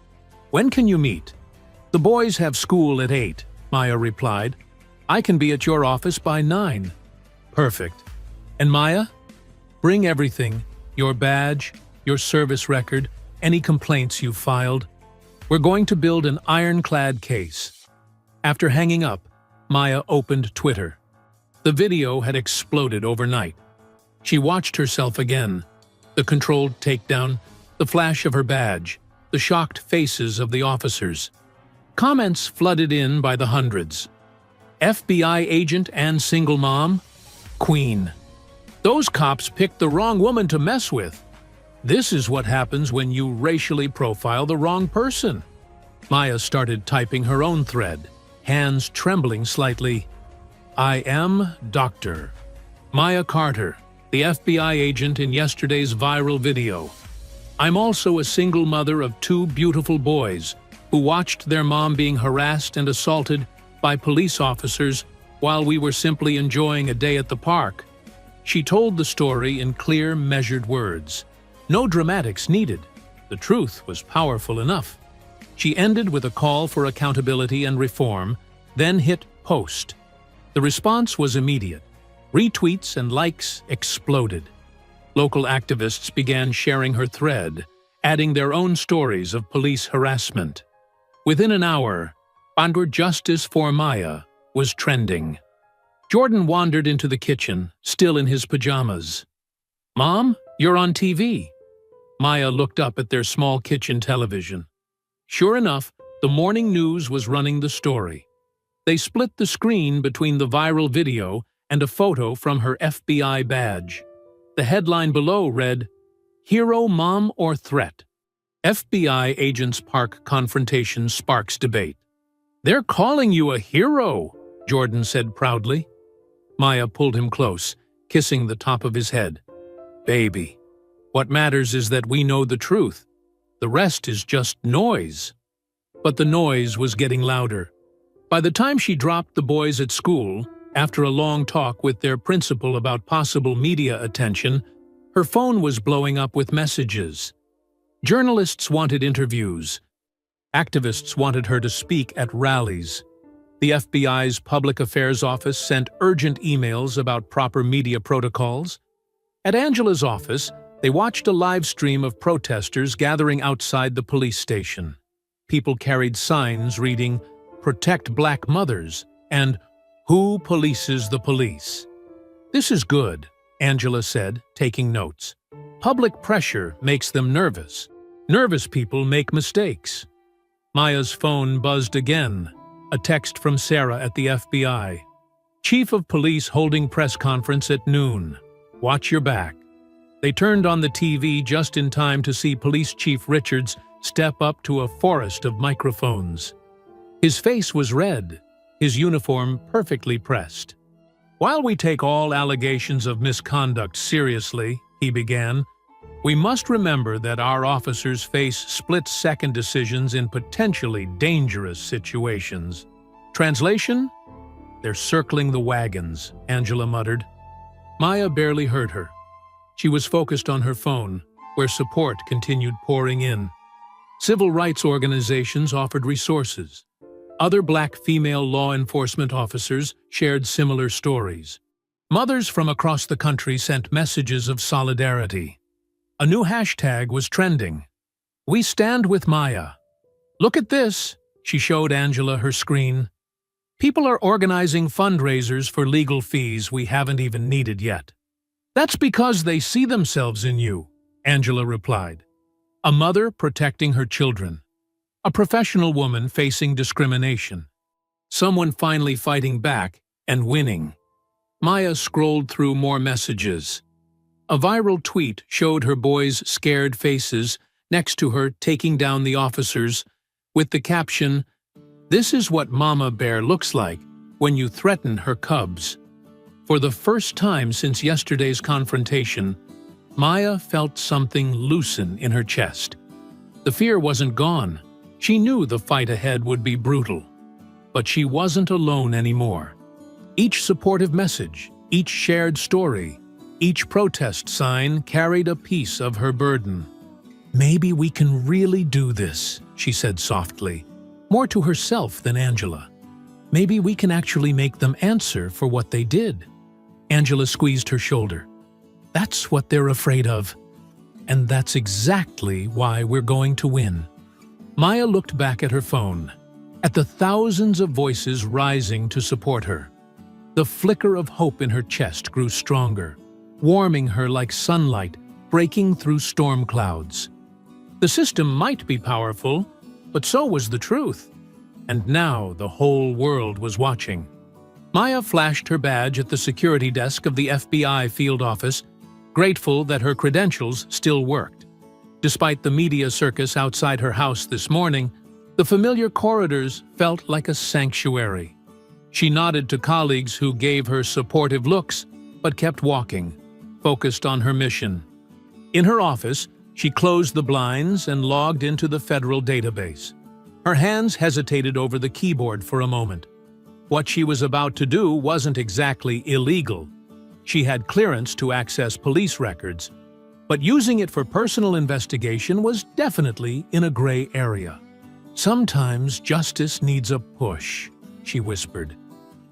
When can you meet?" "The boys have school at 8, Maya replied. "I can be at your office by 9. "Perfect. And Maya? Bring everything, your badge, your service record, any complaints you've filed. We're going to build an ironclad case." After hanging up, Maya opened Twitter. The video had exploded overnight. She watched herself again. The controlled takedown, the flash of her badge, the shocked faces of the officers. Comments flooded in by the hundreds. "FBI agent and single mom? Queen. Those cops picked the wrong woman to mess with. This is what happens when you racially profile the wrong person." Maya started typing her own thread, hands trembling slightly. "I am Dr. Maya Carter, the FBI agent in yesterday's viral video. I'm also a single mother of 2 beautiful boys who watched their mom being harassed and assaulted by police officers while we were simply enjoying a day at the park." She told the story in clear, measured words. No dramatics needed. The truth was powerful enough. She ended with a call for accountability and reform, then hit post. The response was immediate. Retweets and likes exploded. Local activists began sharing her thread, adding their own stories of police harassment. Within an hour, "Under Justice for Maya" was trending. Jordan wandered into the kitchen, still in his pajamas. "Mom, you're on TV." Maya looked up at their small kitchen television. Sure enough, the morning news was running the story. They split the screen between the viral video and a photo from her FBI badge. The headline below read, "Hero Mom or Threat? FBI agents park confrontation sparks debate." "They're calling you a hero," Jordan said proudly. Maya pulled him close, kissing the top of his head. "Baby, what matters is that we know the truth. The rest is just noise." But the noise was getting louder. By the time she dropped the boys at school, after a long talk with their principal about possible media attention, her phone was blowing up with messages. Journalists wanted interviews. Activists wanted her to speak at rallies. The FBI's Public Affairs Office sent urgent emails about proper media protocols. At Angela's office, they watched a live stream of protesters gathering outside the police station. People carried signs reading, "Protect Black Mothers," and "Who polices the police?" "This is good," Angela said, taking notes. "Public pressure makes them nervous. Nervous people make mistakes." Maya's phone buzzed again, a text from Sarah at the FBI. Chief of Police holding press conference at noon. Watch your back. They turned on the TV just in time to see Police Chief Richards step up to a forest of microphones. His face was red, his uniform perfectly pressed. "While we take all allegations of misconduct seriously," he began, "we must remember that our officers face split-second decisions in potentially dangerous situations." Translation? "They're circling the wagons," Angela muttered. Maya barely heard her. She was focused on her phone, where support continued pouring in. Civil rights organizations offered resources. Other Black female law enforcement officers shared similar stories. Mothers from across the country sent messages of solidarity. A new hashtag was trending. "We stand with Maya." "Look at this," she showed Angela her screen. "People are organizing fundraisers for legal fees we haven't even needed yet." "That's because they see themselves in you," Angela replied. A mother protecting her children. A professional woman facing discrimination. Someone finally fighting back and winning. Maya scrolled through more messages. A viral tweet showed her boys' scared faces next to her taking down the officers, with the caption, "This is what Mama Bear looks like when you threaten her cubs." For the first time since yesterday's confrontation, Maya felt something loosen in her chest. The fear wasn't gone. She knew the fight ahead would be brutal. But she wasn't alone anymore. Each supportive message, each shared story, each protest sign carried a piece of her burden. "Maybe we can really do this," she said softly, more to herself than Angela. "Maybe we can actually make them answer for what they did." Angela squeezed her shoulder. "That's what they're afraid of. And that's exactly why we're going to win." Maya looked back at her phone, at the thousands of voices rising to support her. The flicker of hope in her chest grew stronger, warming her like sunlight breaking through storm clouds. The system might be powerful, but so was the truth. And now the whole world was watching. Maya flashed her badge at the security desk of the FBI field office, grateful that her credentials still worked. Despite the media circus outside her house this morning, the familiar corridors felt like a sanctuary. She nodded to colleagues who gave her supportive looks, but kept walking, focused on her mission. In her office, she closed the blinds and logged into the federal database. Her hands hesitated over the keyboard for a moment. What she was about to do wasn't exactly illegal. She had clearance to access police records, but using it for personal investigation was definitely in a gray area. "Sometimes justice needs a push," she whispered,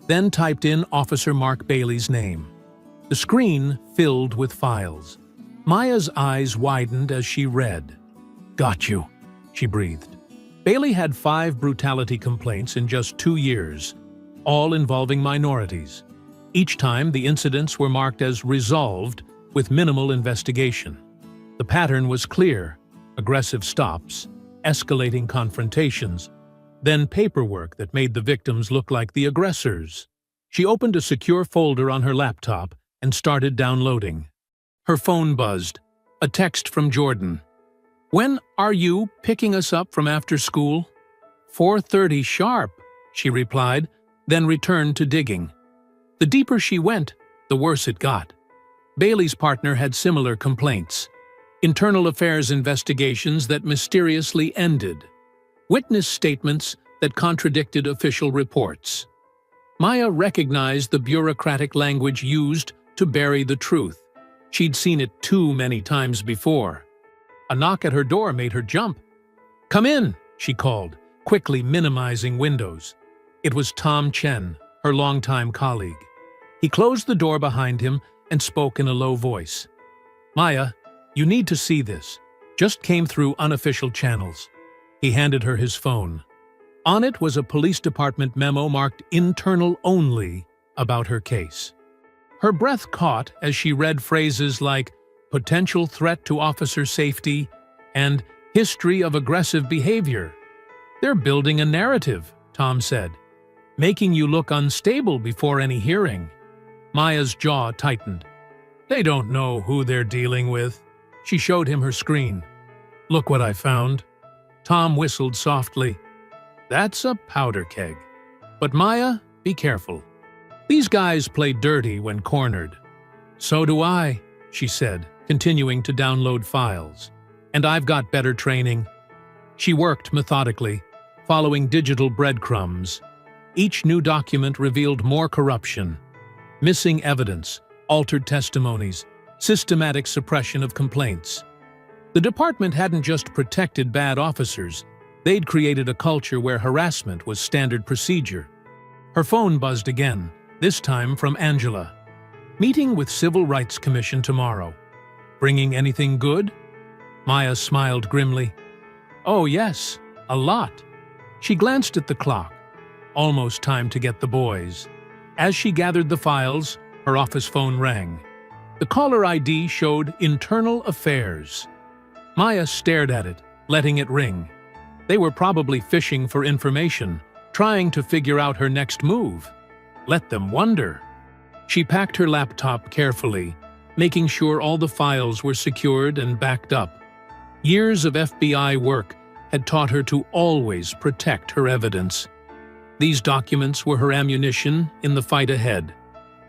then typed in Officer Mark Bailey's name. The screen filled with files. Maya's eyes widened as she read. "Got you," she breathed. Bailey had 5 brutality complaints in just 2 years, all involving minorities. Each time, the incidents were marked as resolved with minimal investigation. The pattern was clear: aggressive stops, escalating confrontations, then paperwork that made the victims look like the aggressors. She opened a secure folder on her laptop and started downloading. Her phone buzzed. A text from Jordan. "When are you picking us up from after school?" "4:30 sharp," she replied, then returned to digging. The deeper she went, the worse it got. Bailey's partner had similar complaints. Internal affairs investigations that mysteriously ended. Witness statements that contradicted official reports. Maya recognized the bureaucratic language used to bury the truth. She'd seen it too many times before. A knock at her door made her jump. "Come in," she called, quickly minimizing windows. It was Tom Chen, her longtime colleague. He closed the door behind him and spoke in a low voice. "Maya, you need to see this. Just came through unofficial channels." He handed her his phone. On it was a police department memo marked internal only about her case. Her breath caught as she read phrases like potential threat to officer safety and history of aggressive behavior. "They're building a narrative," Tom said. making you look unstable before any hearing. Maya's jaw tightened. They don't know who they're dealing with. She showed him her screen. Look what I found. Tom whistled softly. That's a powder keg. But Maya, be careful. These guys play dirty when cornered. So do I, she said, continuing to download files. And I've got better training. She worked methodically, following digital breadcrumbs. Each new document revealed more corruption, missing evidence, altered testimonies, systematic suppression of complaints. The department hadn't just protected bad officers, they'd created a culture where harassment was standard procedure. Her phone buzzed again, this time from Angela. Meeting with Civil Rights Commission tomorrow. Bringing anything good? Maya smiled grimly. Oh yes, a lot. She glanced at the clock. Almost time to get the boys. As she gathered the files, her office phone rang. The caller ID showed Internal Affairs. Maya stared at it, letting it ring. They were probably fishing for information, trying to figure out her next move. Let them wonder. She packed her laptop carefully, making sure all the files were secured and backed up. Years of FBI work had taught her to always protect her evidence. These documents were her ammunition in the fight ahead.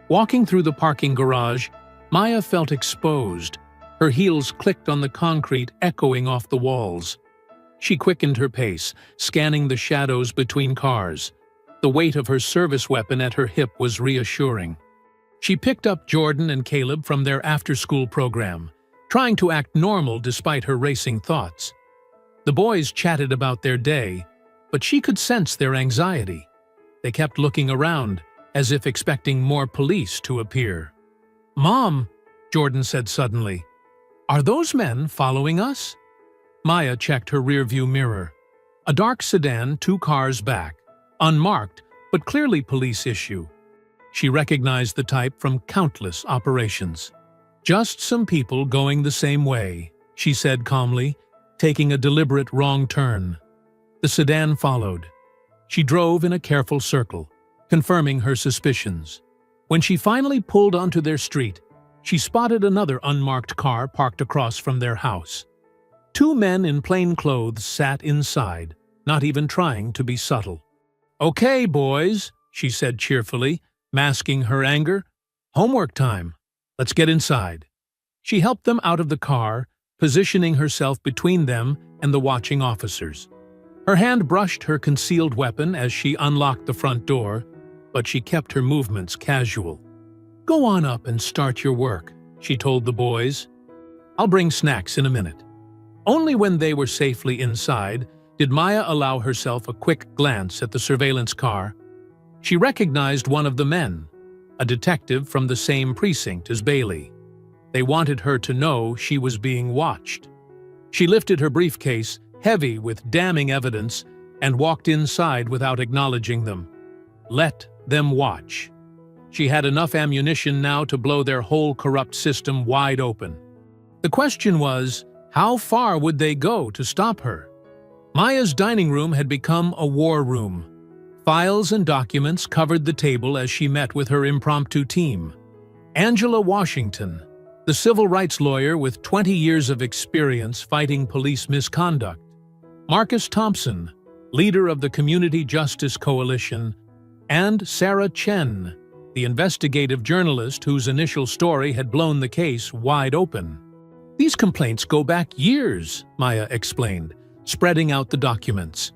Walking through the parking garage, Maya felt exposed. Her heels clicked on the concrete, echoing off the walls. She quickened her pace, scanning the shadows between cars. The weight of her service weapon at her hip was reassuring. She picked up Jordan and Caleb from their after-school program, trying to act normal despite her racing thoughts. The boys chatted about their day, but she could sense their anxiety. They kept looking around, as if expecting more police to appear. "Mom," Jordan said suddenly, "are those men following us?" Maya checked her rearview mirror. A dark sedan 2 cars back, unmarked, but clearly police issue. She recognized the type from countless operations. "Just some people going the same way," she said calmly, taking a deliberate wrong turn. The sedan followed. She drove in a careful circle, confirming her suspicions. When she finally pulled onto their street, she spotted another unmarked car parked across from their house. 2 men in plain clothes sat inside, not even trying to be subtle. "Okay, boys," she said cheerfully, masking her anger. "Homework time. Let's get inside." She helped them out of the car, positioning herself between them and the watching officers. Her hand brushed her concealed weapon as she unlocked the front door, but she kept her movements casual. "Go on up and start your work," she told the boys. "I'll bring snacks in a minute." Only when they were safely inside did Maya allow herself a quick glance at the surveillance car. She recognized one of the men, a detective from the same precinct as Bailey. They wanted her to know she was being watched. She lifted her briefcase, heavy with damning evidence, and walked inside without acknowledging them. Let them watch. She had enough ammunition now to blow their whole corrupt system wide open. The question was, how far would they go to stop her? Maya's dining room had become a war room. Files and documents covered the table as she met with her impromptu team. Angela Washington, the civil rights lawyer with 20 years of experience fighting police misconduct. Marcus Thompson, leader of the Community Justice Coalition. And Sarah Chen, the investigative journalist whose initial story had blown the case wide open. "These complaints go back years," Maya explained, spreading out the documents.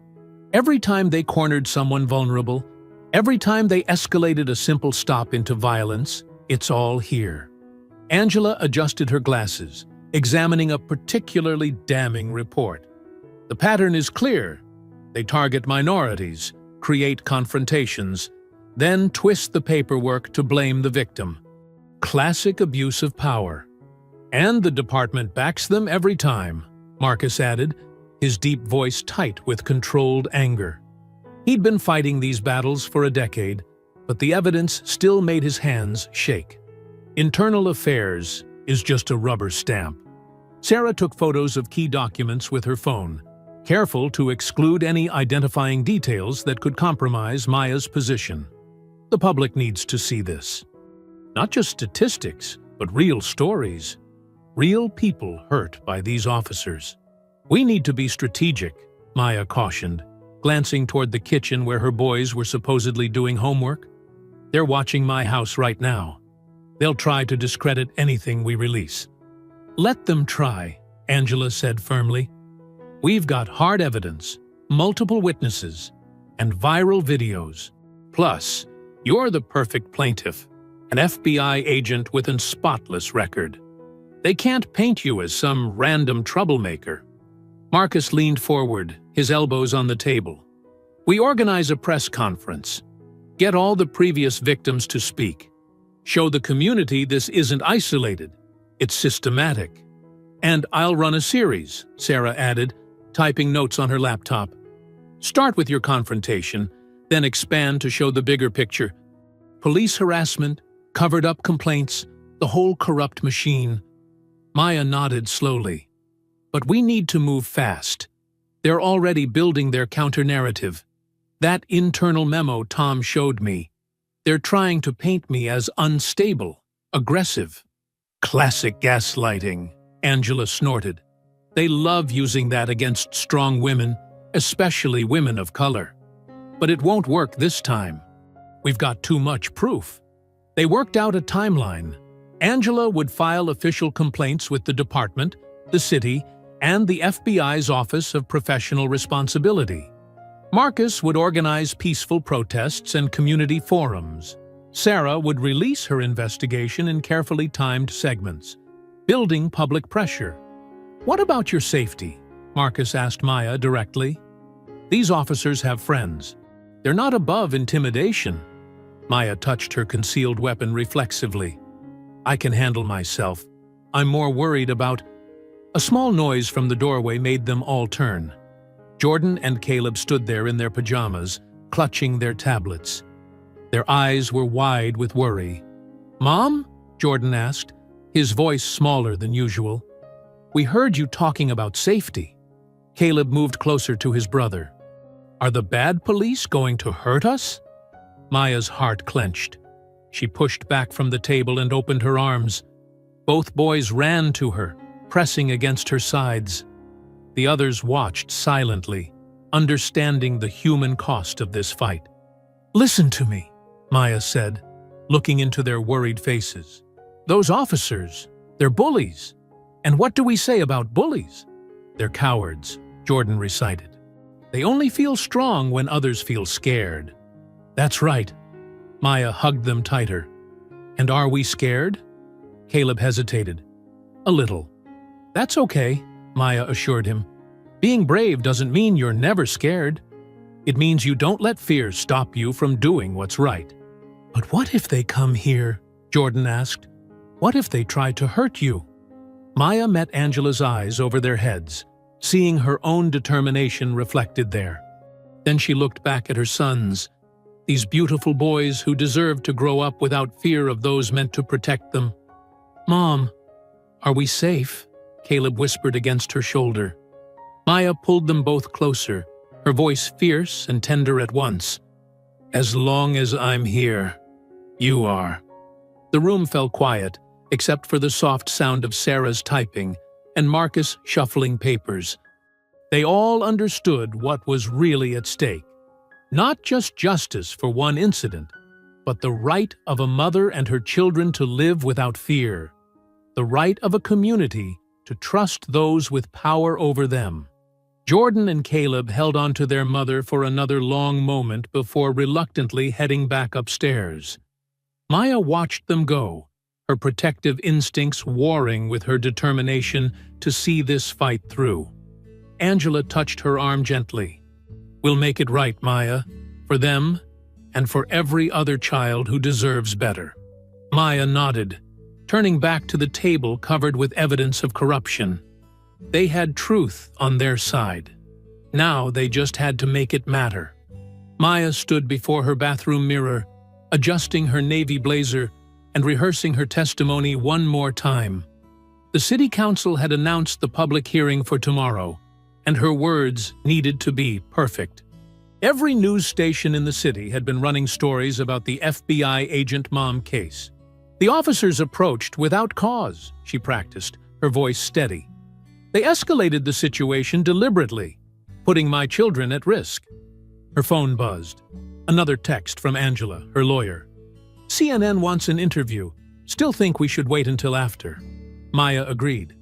"Every time they cornered someone vulnerable, every time they escalated a simple stop into violence, it's all here." Angela adjusted her glasses, examining a particularly damning report. "The pattern is clear. They target minorities, create confrontations, then twist the paperwork to blame the victim. Classic abuse of power. And the department backs them every time," Marcus added, his deep voice tight with controlled anger. He'd been fighting these battles for a decade, but the evidence still made his hands shake. Internal Affairs is just a rubber stamp. Sarah took photos of key documents with her phone, careful to exclude any identifying details that could compromise Maya's position. The public needs to see this. Not just statistics, but real stories. Real people hurt by these officers. We need to be strategic, Maya cautioned, glancing toward the kitchen where her boys were supposedly doing homework. They're watching my house right now. They'll try to discredit anything we release. Let them try, Angela said firmly. We've got hard evidence, multiple witnesses, and viral videos. Plus, you're the perfect plaintiff, an FBI agent with a spotless record. They can't paint you as some random troublemaker. Marcus leaned forward, his elbows on the table. We organize a press conference. Get all the previous victims to speak. Show the community this isn't isolated. It's systematic. And I'll run a series, Sarah added, typing notes on her laptop. Start with your confrontation, then expand to show the bigger picture. Police harassment, covered-up complaints, the whole corrupt machine. Maya nodded slowly. But we need to move fast. They're already building their counter-narrative. That internal memo Tom showed me. They're trying to paint me as unstable, aggressive. Classic gaslighting, Angela snorted. They love using that against strong women, especially women of color. But it won't work this time. We've got too much proof. They worked out a timeline. Angela would file official complaints with the department, the city, and the FBI's Office of Professional Responsibility. Marcus would organize peaceful protests and community forums. Sarah would release her investigation in carefully timed segments, building public pressure. What about your safety? Marcus asked Maya directly. These officers have friends. They're not above intimidation. Maya touched her concealed weapon reflexively. I can handle myself. I'm more worried about... A small noise from the doorway made them all turn. Jordan and Caleb stood there in their pajamas, clutching their tablets. Their eyes were wide with worry. Mom? Jordan asked, his voice smaller than usual. We heard you talking about safety. Caleb moved closer to his brother. Are the bad police going to hurt us? Maya's heart clenched. She pushed back from the table and opened her arms. Both boys ran to her, pressing against her sides. The others watched silently, understanding the human cost of this fight. Listen to me, Maya said, looking into their worried faces. Those officers, they're bullies. And what do we say about bullies? They're cowards, Jordan recited. They only feel strong when others feel scared. That's right. Maya hugged them tighter. And are we scared? Caleb hesitated. A little. That's okay, Maya assured him. Being brave doesn't mean you're never scared. It means you don't let fear stop you from doing what's right. But what if they come here? Jordan asked. What if they try to hurt you? Maya met Angela's eyes over their heads, seeing her own determination reflected there. Then she looked back at her sons, these beautiful boys who deserved to grow up without fear of those meant to protect them. Mom, are we safe? Caleb whispered against her shoulder. Maya pulled them both closer, her voice fierce and tender at once. As long as I'm here, you are. The room fell quiet, except for the soft sound of Sarah's typing and Marcus shuffling papers. They all understood what was really at stake. Not just justice for one incident, but the right of a mother and her children to live without fear. The right of a community to trust those with power over them. Jordan and Caleb held on to their mother for another long moment before reluctantly heading back upstairs. Maya watched them go, her protective instincts warring with her determination to see this fight through. Angela touched her arm gently. We'll make it right, Maya, for them and for every other child who deserves better. Maya nodded, turning back to the table covered with evidence of corruption. They had truth on their side. Now they just had to make it matter. Maya stood before her bathroom mirror, adjusting her navy blazer and rehearsing her testimony one more time. The city council had announced the public hearing for tomorrow, and her words needed to be perfect. Every news station in the city had been running stories about the FBI Agent Mom case. The officers approached without cause, she practiced, her voice steady. They escalated the situation deliberately, putting my children at risk. Her phone buzzed. Another text from Angela, her lawyer. CNN wants an interview. Still think we should wait until after. Maya agreed.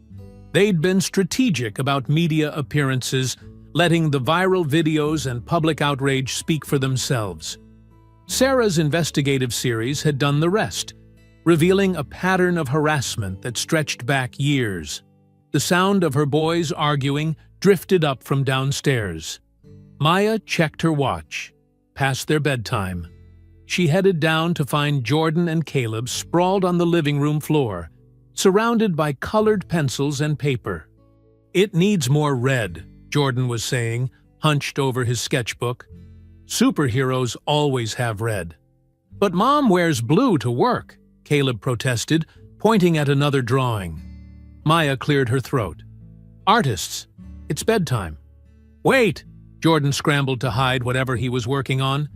They'd been strategic about media appearances, letting the viral videos and public outrage speak for themselves. Sarah's investigative series had done the rest, revealing a pattern of harassment that stretched back years. The sound of her boys arguing drifted up from downstairs. Maya checked her watch. Past their bedtime. She headed down to find Jordan and Caleb sprawled on the living room floor, surrounded by colored pencils and paper. "It needs more red," Jordan was saying, hunched over his sketchbook. "Superheroes always have red." "But Mom wears blue to work," Caleb protested, pointing at another drawing. Maya cleared her throat. "Artists, it's bedtime." "Wait!" Jordan scrambled to hide whatever he was working on.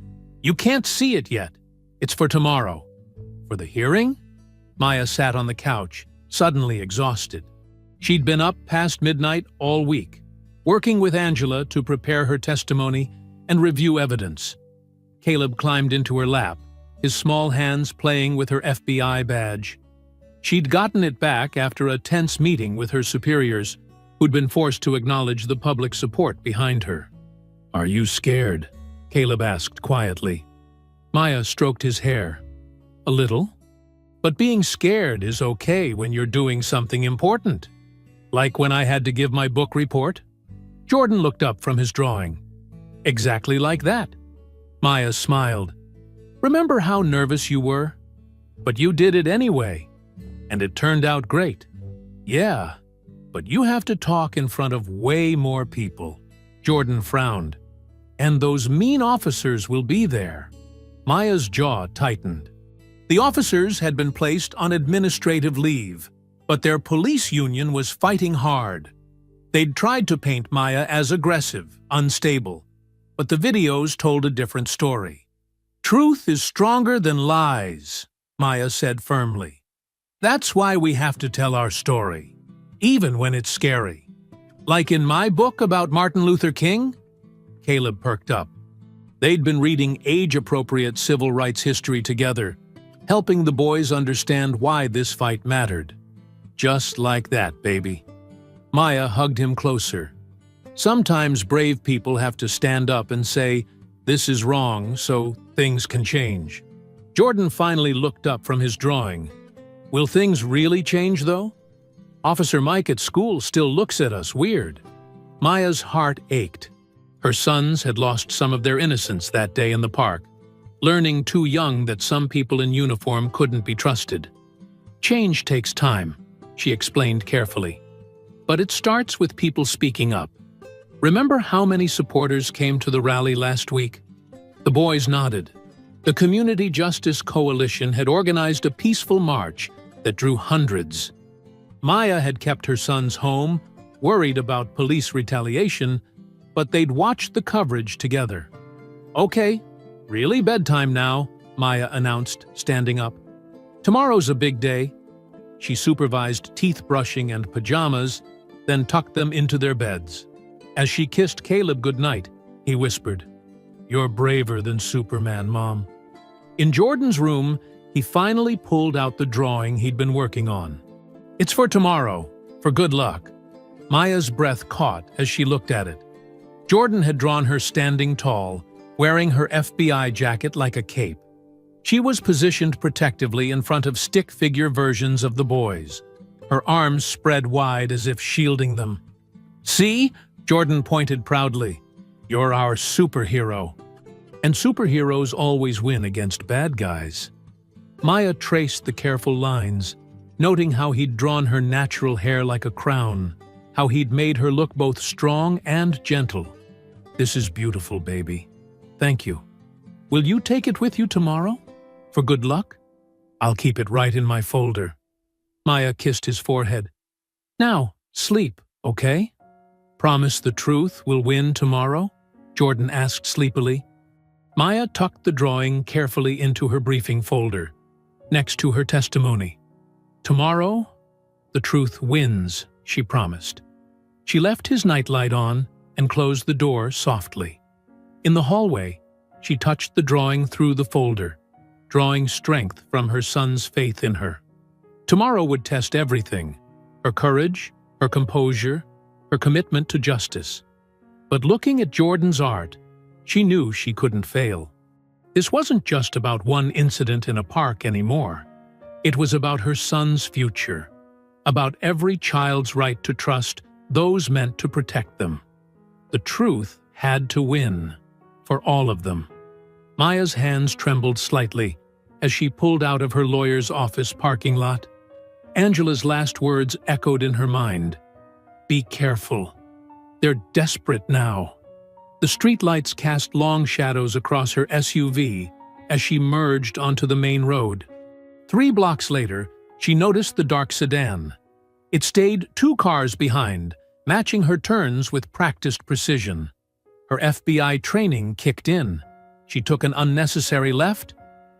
"You can't see it yet. It's for tomorrow." "For the hearing?" Maya sat on the couch, suddenly exhausted. She'd been up past midnight all week, working with Angela to prepare her testimony and review evidence. Caleb climbed into her lap, his small hands playing with her FBI badge. She'd gotten it back after a tense meeting with her superiors, who'd been forced to acknowledge the public support behind her. "Are you scared?" Caleb asked quietly. Maya stroked his hair. "A little. But being scared is okay when you're doing something important. Like when I had to give my book report." Jordan looked up from his drawing. "Exactly like that." Maya smiled. "Remember how nervous you were? But you did it anyway. And it turned out great." "Yeah, but you have to talk in front of way more people." Jordan frowned. "And those mean officers will be there." Maya's jaw tightened. The officers had been placed on administrative leave, but their police union was fighting hard. They'd tried to paint Maya as aggressive, unstable, but the videos told a different story. "Truth is stronger than lies," Maya said firmly. "That's why we have to tell our story, even when it's scary. Like in my book about Martin Luther King?" Caleb perked up. They'd been reading age-appropriate civil rights history together, helping the boys understand why this fight mattered. "Just like that, baby." Maya hugged him closer. "Sometimes brave people have to stand up and say, 'This is wrong,' so things can change." Jordan finally looked up from his drawing. "Will things really change, though? Officer Mike at school still looks at us weird." Maya's heart ached. Her sons had lost some of their innocence that day in the park, learning too young that some people in uniform couldn't be trusted. "Change takes time," she explained carefully. "But it starts with people speaking up. Remember how many supporters came to the rally last week?" The boys nodded. The Community Justice Coalition had organized a peaceful march that drew hundreds. Maya had kept her sons home, worried about police retaliation, but they'd watched the coverage together. "Okay, really bedtime now," Maya announced, standing up. "Tomorrow's a big day." She supervised teeth brushing and pajamas, then tucked them into their beds. As she kissed Caleb goodnight, he whispered, "You're braver than Superman, Mom." In Jordan's room, he finally pulled out the drawing he'd been working on. "It's for tomorrow, for good luck." Maya's breath caught as she looked at it. Jordan had drawn her standing tall, wearing her FBI jacket like a cape. She was positioned protectively in front of stick-figure versions of the boys, her arms spread wide as if shielding them. "See?" Jordan pointed proudly. "You're our superhero." And superheroes always win against bad guys. Maya traced the careful lines, noting how he'd drawn her natural hair like a crown, how he'd made her look both strong and gentle. "This is beautiful, baby. Thank you. Will you take it with you tomorrow? For good luck?" "I'll keep it right in my folder." Maya kissed his forehead. "Now, sleep, okay?" Promise the truth will win tomorrow? Jordan asked sleepily. Maya tucked the drawing carefully into her briefing folder, next to her testimony. Tomorrow, the truth wins, she promised. She left his nightlight on and closed the door softly. In the hallway, she touched the drawing through the folder, drawing strength from her son's faith in her. Tomorrow would test everything: her courage, her composure, her commitment to justice. But looking at Jordan's art, she knew she couldn't fail. This wasn't just about one incident in a park anymore. It was about her son's future, about every child's right to trust those meant to protect them. The truth had to win, for all of them. Maya's hands trembled slightly as she pulled out of her lawyer's office parking lot. Angela's last words echoed in her mind. Be careful. They're desperate now. The streetlights cast long shadows across her SUV as she merged onto the main road. 3 blocks later, she noticed the dark sedan. It stayed 2 cars behind, matching her turns with practiced precision. Her FBI training kicked in. She took an unnecessary left,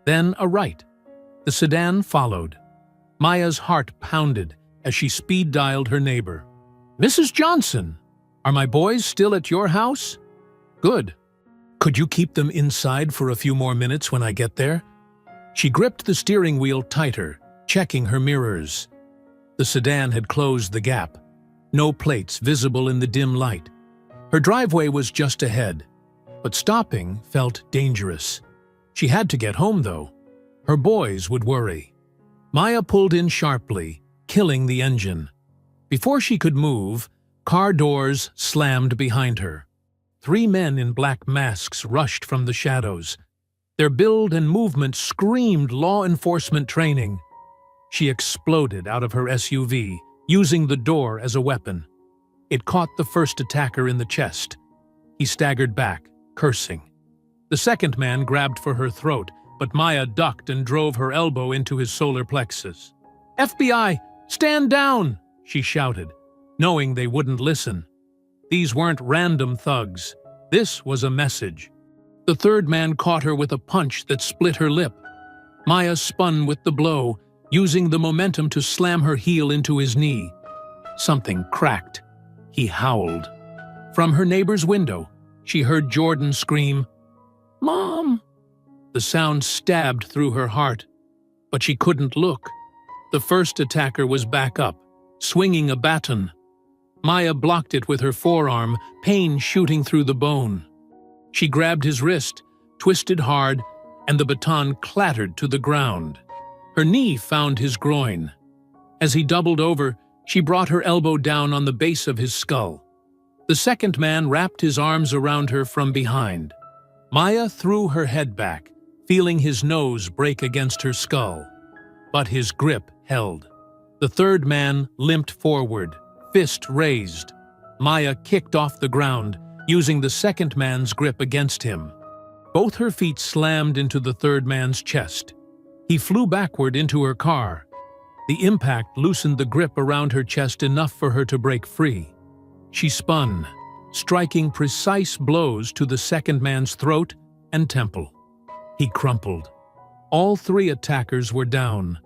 then a right. The sedan followed. Maya's heart pounded as she speed-dialed her neighbor. Mrs. Johnson, are my boys still at your house? Good. Could you keep them inside for a few more minutes when I get there? She gripped the steering wheel tighter, checking her mirrors. The sedan had closed the gap. No plates visible in the dim light. Her driveway was just ahead, but stopping felt dangerous. She had to get home, though. Her boys would worry. Maya pulled in sharply, killing the engine. Before she could move, car doors slammed behind her. 3 men in black masks rushed from the shadows. Their build and movement screamed law enforcement training. She exploded out of her SUV, using the door as a weapon. It caught the first attacker in the chest. He staggered back, cursing. The second man grabbed for her throat, but Maya ducked and drove her elbow into his solar plexus. FBI, stand down, she shouted, knowing they wouldn't listen. These weren't random thugs. This was a message. The third man caught her with a punch that split her lip. Maya spun with the blow, using the momentum to slam her heel into his knee. Something cracked. He howled. From her neighbor's window, she heard Jordan scream, "Mom!" The sound stabbed through her heart, but she couldn't look. The first attacker was back up, swinging a baton. Maya blocked it with her forearm, pain shooting through the bone. She grabbed his wrist, twisted hard, and the baton clattered to the ground. Her knee found his groin. As he doubled over, she brought her elbow down on the base of his skull. The second man wrapped his arms around her from behind. Maya threw her head back, feeling his nose break against her skull. But his grip held. The third man limped forward, fist raised. Maya kicked off the ground, using the second man's grip against him. Both her feet slammed into the third man's chest. He flew backward into her car. The impact loosened the grip around her chest enough for her to break free. She spun, striking precise blows to the second man's throat and temple. He crumpled. All 3 attackers were down,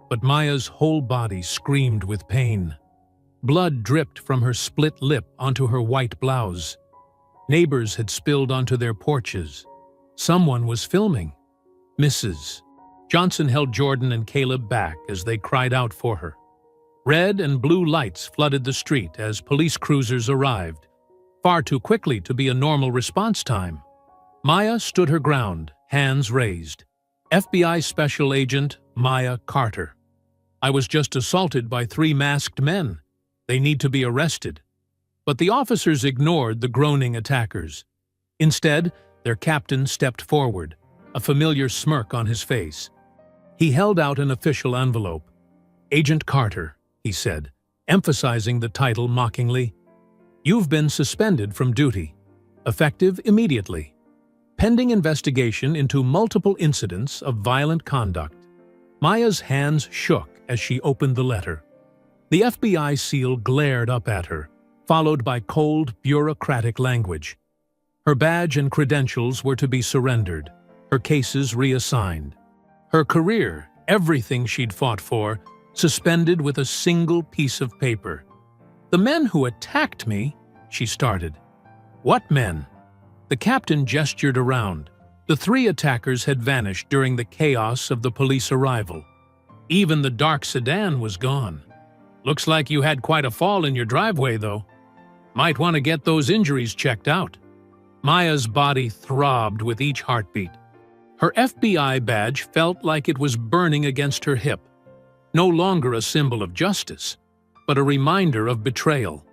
but Maya's whole body screamed with pain. Blood dripped from her split lip onto her white blouse. Neighbors had spilled onto their porches. Someone was filming. Mrs. Johnson held Jordan and Caleb back as they cried out for her. Red and blue lights flooded the street as police cruisers arrived, far too quickly to be a normal response time. Maya stood her ground, hands raised. FBI Special Agent Maya Carter. I was just assaulted by 3 masked men. They need to be arrested. But the officers ignored the groaning attackers. Instead, their captain stepped forward, a familiar smirk on his face. He held out an official envelope. Agent Carter, he said, emphasizing the title mockingly. You've been suspended from duty, effective immediately, pending investigation into multiple incidents of violent conduct. Maya's hands shook as she opened the letter. The FBI seal glared up at her, followed by cold, bureaucratic language. Her badge and credentials were to be surrendered, her cases reassigned. Her career, everything she'd fought for, suspended with a single piece of paper. "The men who attacked me," she started. "What men?" The captain gestured around. The 3 attackers had vanished during the chaos of the police arrival. Even the dark sedan was gone. "Looks like you had quite a fall in your driveway, though. Might want to get those injuries checked out." Maya's body throbbed with each heartbeat. Her FBI badge felt like it was burning against her hip. No longer a symbol of justice, but a reminder of betrayal.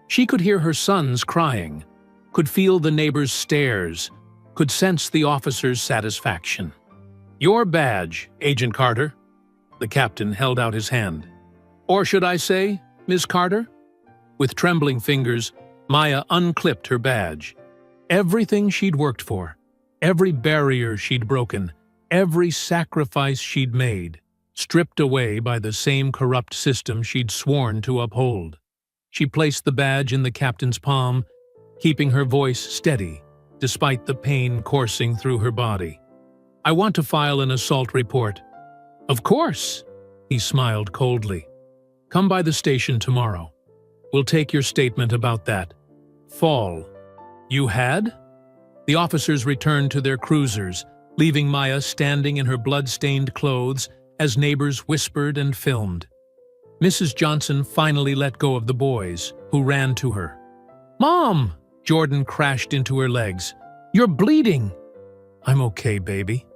She could hear her sons crying, could feel the neighbors' stares, could sense the officer's satisfaction. "Your badge, Agent Carter." The captain held out his hand. "Or should I say, Miss Carter?" With trembling fingers, Maya unclipped her badge. Everything she'd worked for, every barrier she'd broken, every sacrifice she'd made, stripped away by the same corrupt system she'd sworn to uphold. She placed the badge in the captain's palm, keeping her voice steady, despite the pain coursing through her body. "I want to file an assault report." "Of course," he smiled coldly. "Come by the station tomorrow. We'll take your statement about that fall." "You had?" The officers returned to their cruisers, leaving Maya standing in her blood-stained clothes as neighbors whispered and filmed. Mrs. Johnson finally let go of the boys, who ran to her. "Mom!" Jordan crashed into her legs. "You're bleeding!" "I'm okay, baby."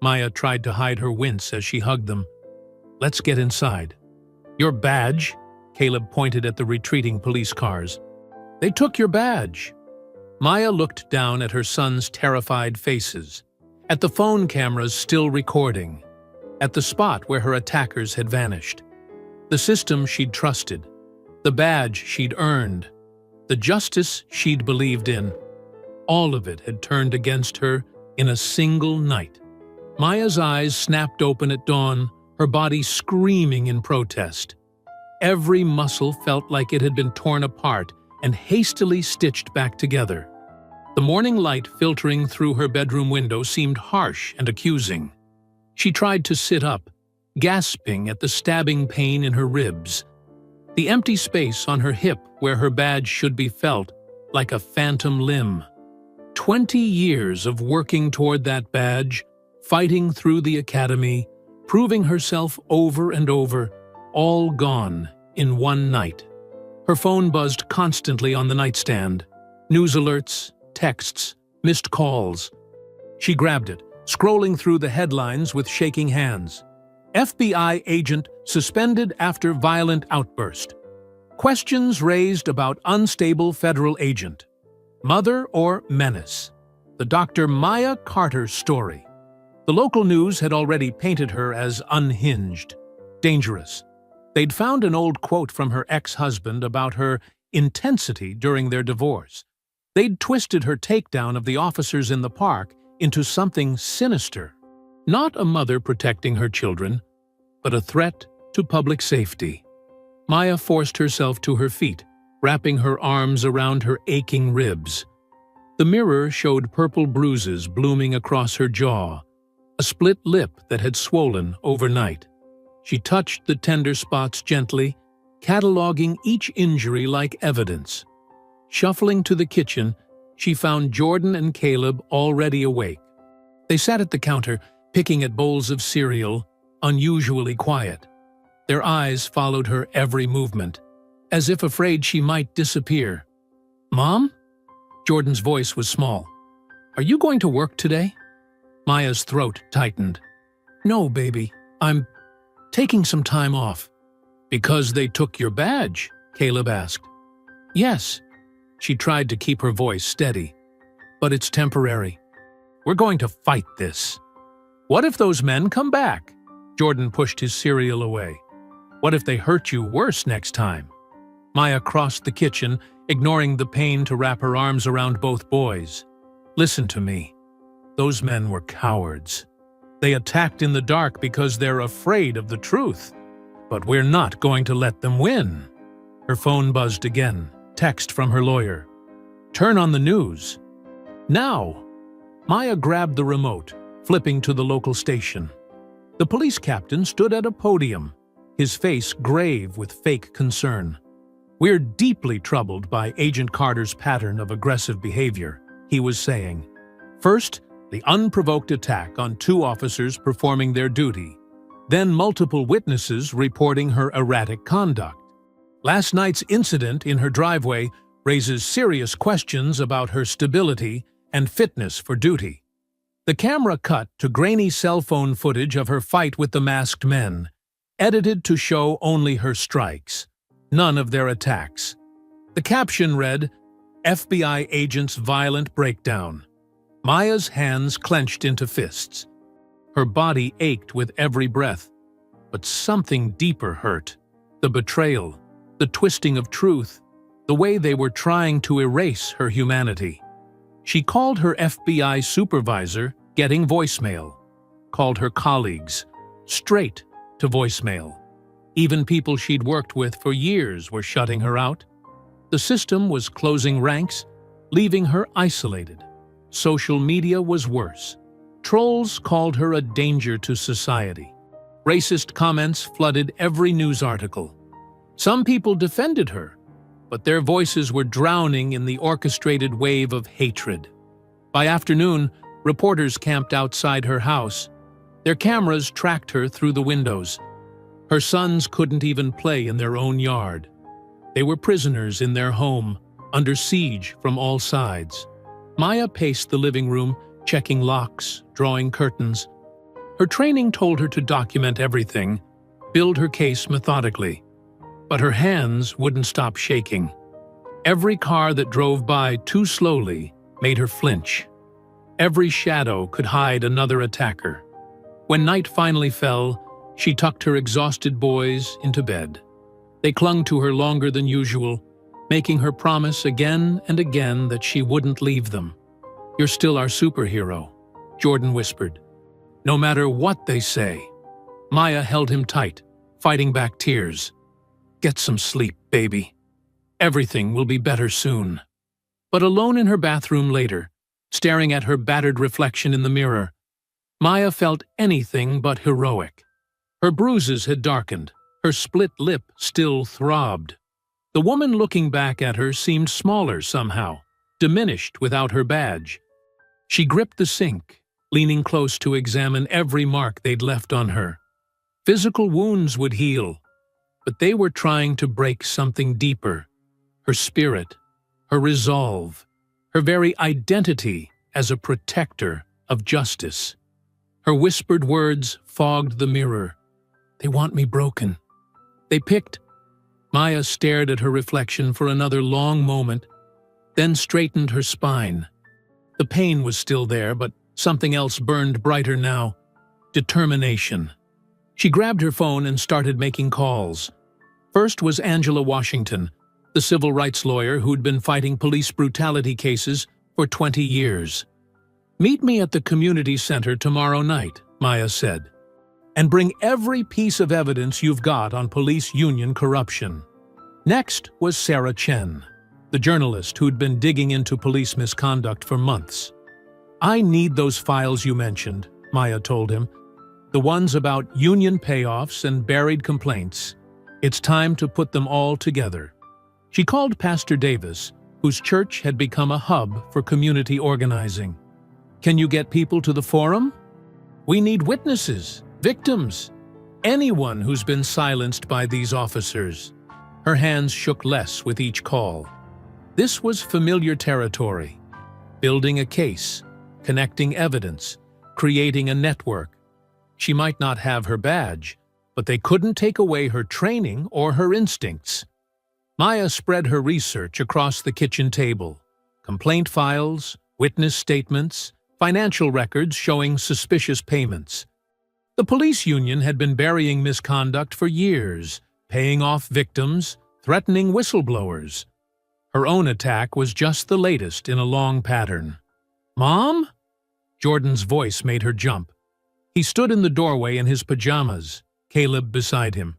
Maya tried to hide her wince as she hugged them. "Let's get inside." "Your badge?" Caleb pointed at the retreating police cars. "They took your badge." Maya looked down at her sons' terrified faces, at the phone cameras still recording, at the spot where her attackers had vanished. The system she'd trusted, the badge she'd earned, the justice she'd believed in, all of it had turned against her in a single night. Maya's eyes snapped open at dawn, her body screaming in protest. Every muscle felt like it had been torn apart and hastily stitched back together. The morning light filtering through her bedroom window seemed harsh and accusing. She tried to sit up, gasping at the stabbing pain in her ribs. The empty space on her hip where her badge should be felt like a phantom limb. 20 years of working toward that badge, fighting through the academy, proving herself over and over, all gone in one night. Her phone buzzed constantly on the nightstand. News alerts, texts, missed calls. She grabbed it, scrolling through the headlines with shaking hands. FBI agent suspended after violent outburst. Questions raised about unstable federal agent. Mother or menace? The Dr. Maya Carter story. The local news had already painted her as unhinged, dangerous. They'd found an old quote from her ex-husband about her intensity during their divorce. They'd twisted her takedown of the officers in the park into something sinister. Not a mother protecting her children, but a threat to public safety. Maya forced herself to her feet, wrapping her arms around her aching ribs. The mirror showed purple bruises blooming across her jaw, a split lip that had swollen overnight. She touched the tender spots gently, cataloging each injury like evidence. Shuffling to the kitchen, she found Jordan and Caleb already awake. They sat at the counter, picking at bowls of cereal, unusually quiet. Their eyes followed her every movement, as if afraid she might disappear. "Mom?" Jordan's voice was small. "Are you going to work today?" Maya's throat tightened. "No, baby. I'm taking some time off." "Because they took your badge?" Caleb asked. "Yes." She tried to keep her voice steady. "But it's temporary. We're going to fight this." "What if those men come back?" Jordan pushed his cereal away. "What if they hurt you worse next time?" Maya crossed the kitchen, ignoring the pain to wrap her arms around both boys. "Listen to me. Those men were cowards. They attacked in the dark because they're afraid of the truth. But we're not going to let them win." Her phone buzzed again, text from her lawyer. "Turn on the news." Now! Maya grabbed the remote, flipping to the local station. The police captain stood at a podium, his face grave with fake concern. "We're deeply troubled by Agent Carter's pattern of aggressive behavior," he was saying. "First, the unprovoked attack on 2 officers performing their duty, then multiple witnesses reporting her erratic conduct. Last night's incident in her driveway raises serious questions about her stability and fitness for duty." The camera cut to grainy cell phone footage of her fight with the masked men, edited to show only her strikes, none of their attacks. The caption read, "FBI agent's violent breakdown." Maya's hands clenched into fists. Her body ached with every breath, but something deeper hurt. The betrayal, the twisting of truth, the way they were trying to erase her humanity. She called her FBI supervisor, getting voicemail. Called her colleagues, straight to voicemail. Even people she'd worked with for years were shutting her out. The system was closing ranks, leaving her isolated. Social media was worse. Trolls called her a danger to society. Racist comments flooded every news article. Some people defended her, but their voices were drowning in the orchestrated wave of hatred. By afternoon, reporters camped outside her house. Their cameras tracked her through the windows. Her sons couldn't even play in their own yard. They were prisoners in their home, under siege from all sides. Maya paced the living room, checking locks, drawing curtains. Her training told her to document everything, build her case methodically. But her hands wouldn't stop shaking. Every car that drove by too slowly made her flinch. Every shadow could hide another attacker. When night finally fell, she tucked her exhausted boys into bed. They clung to her longer than usual, making her promise again and again that she wouldn't leave them. "You're still our superhero," Jordan whispered. "No matter what they say." Maya held him tight, fighting back tears. "Get some sleep, baby. Everything will be better soon." But alone in her bathroom later, staring at her battered reflection in the mirror, Maya felt anything but heroic. Her bruises had darkened, her split lip still throbbed. The woman looking back at her seemed smaller somehow, diminished without her badge. She gripped the sink, leaning close to examine every mark they'd left on her. Physical wounds would heal, but they were trying to break something deeper. Her spirit, her resolve, her very identity as a protector of justice. Her whispered words fogged the mirror. "They want me broken." They picked. Maya stared at her reflection for another long moment, then straightened her spine. The pain was still there, but something else burned brighter now. Determination. She grabbed her phone and started making calls. First was Angela Washington, the civil rights lawyer who'd been fighting police brutality cases for 20 years. "Meet me at the community center tomorrow night," Maya said, "and bring every piece of evidence you've got on police union corruption." Next was Sarah Chen, the journalist who'd been digging into police misconduct for months. "I need those files you mentioned," Maya told him. "The ones about union payoffs and buried complaints. It's time to put them all together." She called Pastor Davis, whose church had become a hub for community organizing. "Can you get people to the forum? We need witnesses, victims, anyone who's been silenced by these officers." Her hands shook less with each call. This was familiar territory. Building a case, connecting evidence, creating a network. She might not have her badge, but they couldn't take away her training or her instincts. Maya spread her research across the kitchen table. Complaint files, witness statements, financial records showing suspicious payments. The police union had been burying misconduct for years, paying off victims, threatening whistleblowers. Her own attack was just the latest in a long pattern. "Mom?" Jordan's voice made her jump. He stood in the doorway in his pajamas, Caleb beside him.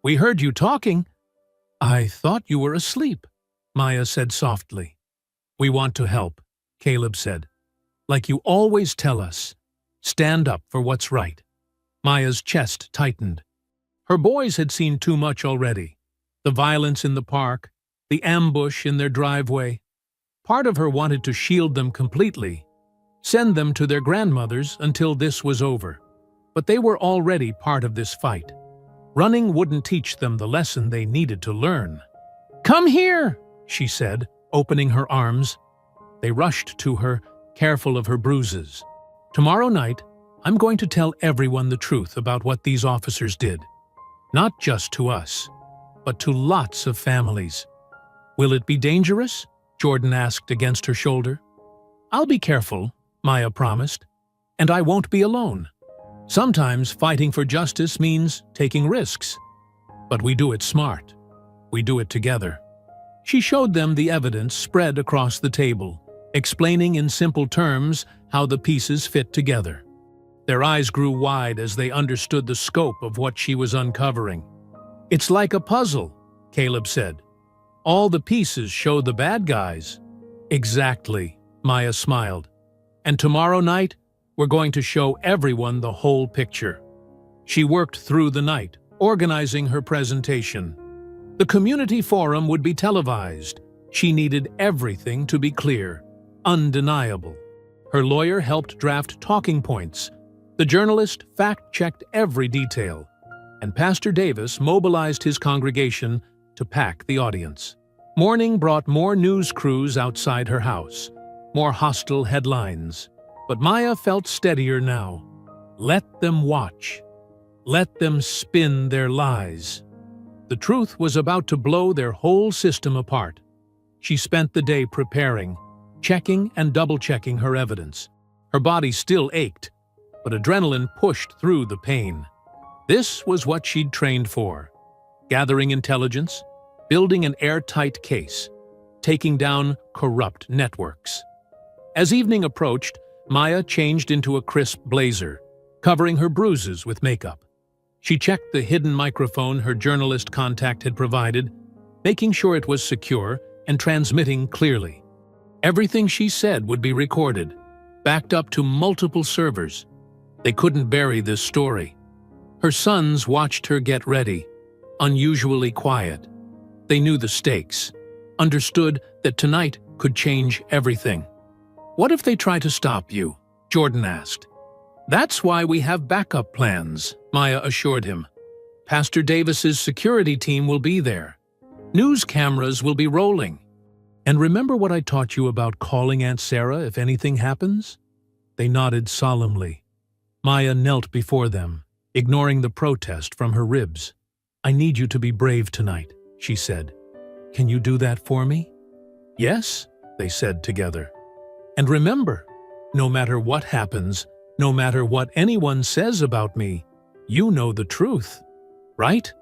"We heard you talking." "I thought you were asleep." Maya said softly. We want to help, Caleb said. Like you always tell us. Stand up for what's right. Maya's chest tightened. Her boys had seen too much already. The violence in the park, the ambush in their driveway. Part of her wanted to shield them completely, send them to their grandmothers until this was over. But they were already part of this fight. Running wouldn't teach them the lesson they needed to learn. Come here, she said, opening her arms. They rushed to her, careful of her bruises. Tomorrow night, I'm going to tell everyone the truth about what these officers did. Not just to us, but to lots of families. Will it be dangerous? Jordan asked against her shoulder. I'll be careful, Maya promised, and I won't be alone. Sometimes fighting for justice means taking risks, but we do it smart. We do it together. She showed them the evidence spread across the table, explaining in simple terms how the pieces fit together. Their eyes grew wide as they understood the scope of what she was uncovering. It's like a puzzle, Caleb said. All the pieces show the bad guys. Exactly, Maya smiled. And tomorrow night, we're going to show everyone the whole picture. She worked through the night, organizing her presentation. The community forum would be televised. She needed everything to be clear, undeniable. Her lawyer helped draft talking points. The journalist fact-checked every detail. And Pastor Davis mobilized his congregation to pack the audience. Morning brought more news crews outside her house, more hostile headlines. But Maya felt steadier now. Let them watch. Let them spin their lies. The truth was about to blow their whole system apart. She spent the day preparing, checking and double-checking her evidence. Her body still ached, but adrenaline pushed through the pain. This was what she'd trained for. Gathering intelligence, building an airtight case, taking down corrupt networks. As evening approached, Maya changed into a crisp blazer, covering her bruises with makeup. She checked the hidden microphone her journalist contact had provided, making sure it was secure and transmitting clearly. Everything she said would be recorded, backed up to multiple servers. They couldn't bury this story. Her sons watched her get ready, unusually quiet. They knew the stakes, understood that tonight could change everything. What if they try to stop you? Jordan asked. That's why we have backup plans, Maya assured him. Pastor Davis's security team will be there. News cameras will be rolling. And remember what I taught you about calling Aunt Sarah if anything happens? They nodded solemnly. Maya knelt before them, ignoring the protest from her ribs. I need you to be brave tonight, she said. Can you do that for me? Yes, they said together. And remember, no matter what happens, no matter what anyone says about me, you know the truth, right?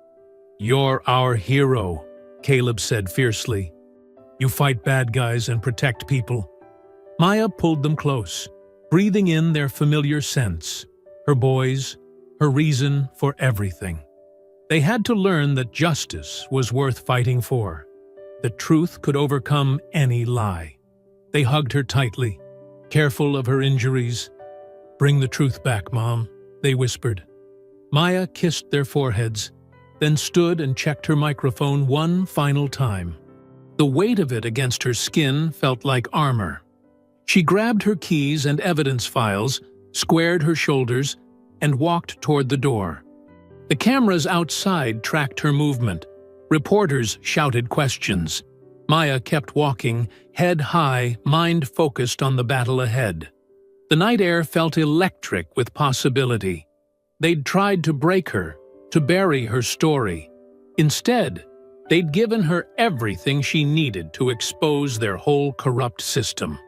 You're our hero, Caleb said fiercely. You fight bad guys and protect people. Maya pulled them close, breathing in their familiar scents, her boys, her reason for everything. They had to learn that justice was worth fighting for. The truth could overcome any lie. They hugged her tightly, careful of her injuries. Bring the truth back, Mom, they whispered. Maya kissed their foreheads, then stood and checked her microphone one final time. The weight of it against her skin felt like armor. She grabbed her keys and evidence files, squared her shoulders, and walked toward the door. The cameras outside tracked her movement. Reporters shouted questions. Maya kept walking, head high, mind focused on the battle ahead. The night air felt electric with possibility. They'd tried to break her, to bury her story. Instead, they'd given her everything she needed to expose their whole corrupt system.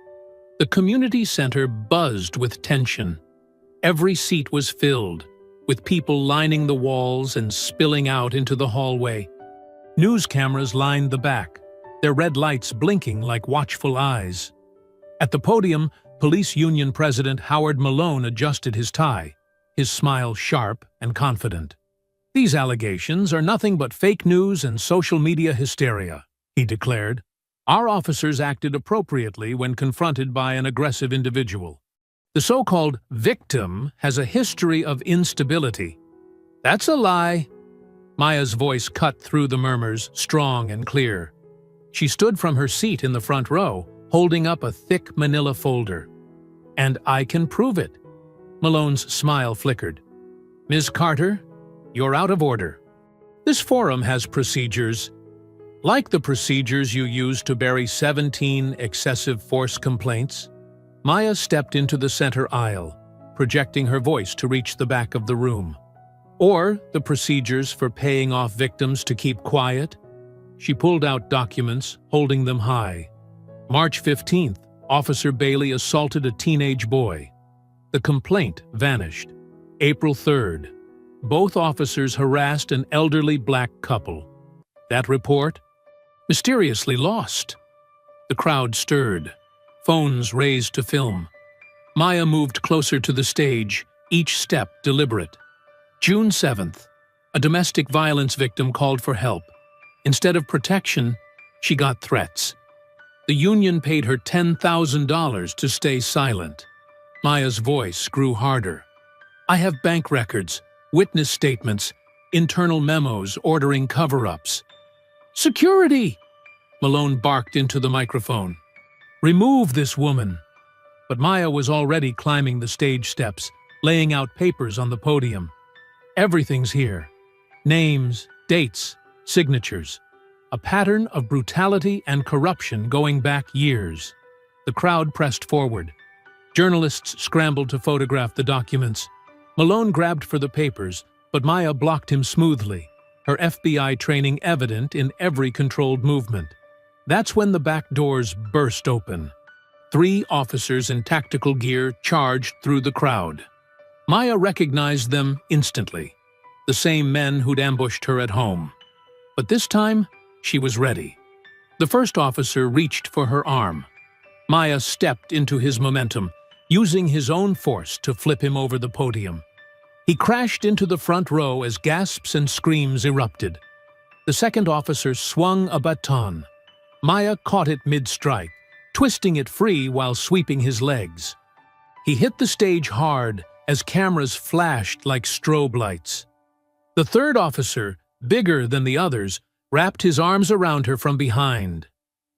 The community center buzzed with tension. Every seat was filled, with people lining the walls and spilling out into the hallway. News cameras lined the back, their red lights blinking like watchful eyes. At the podium, Police Union President Howard Malone adjusted his tie, his smile sharp and confident. These allegations are nothing but fake news and social media hysteria, he declared. Our officers acted appropriately when confronted by an aggressive individual. The so-called victim has a history of instability. That's a lie. Maya's voice cut through the murmurs, strong and clear. She stood from her seat in the front row, holding up a thick manila folder. And I can prove it. Malone's smile flickered. Ms. Carter, you're out of order. This forum has procedures. Like the procedures you used to bury 17 excessive force complaints, Maya stepped into the center aisle, projecting her voice to reach the back of the room. Or the procedures for paying off victims to keep quiet. She pulled out documents, holding them high. March 15th, Officer Bailey assaulted a teenage boy. The complaint vanished. April 3rd, both officers harassed an elderly black couple. That report? Mysteriously lost. The crowd stirred. Phones raised to film. Maya moved closer to the stage, each step deliberate. June 7th, a domestic violence victim called for help. Instead of protection, she got threats. The union paid her $10,000 to stay silent. Maya's voice grew harder. I have bank records, witness statements, internal memos ordering cover-ups. Security! Malone barked into the microphone. Remove this woman. But Maya was already climbing the stage steps, laying out papers on the podium. Everything's here. Names, dates, signatures. A pattern of brutality and corruption going back years. The crowd pressed forward. Journalists scrambled to photograph the documents. Malone grabbed for the papers, but Maya blocked him smoothly, her FBI training evident in every controlled movement. That's when the back doors burst open. 3 officers in tactical gear charged through the crowd. Maya recognized them instantly, the same men who'd ambushed her at home. But this time, she was ready. The first officer reached for her arm. Maya stepped into his momentum, using his own force to flip him over the podium. He crashed into the front row as gasps and screams erupted. The second officer swung a baton. Maya caught it mid-strike, twisting it free while sweeping his legs. He hit the stage hard as cameras flashed like strobe lights. The third officer, bigger than the others, wrapped his arms around her from behind.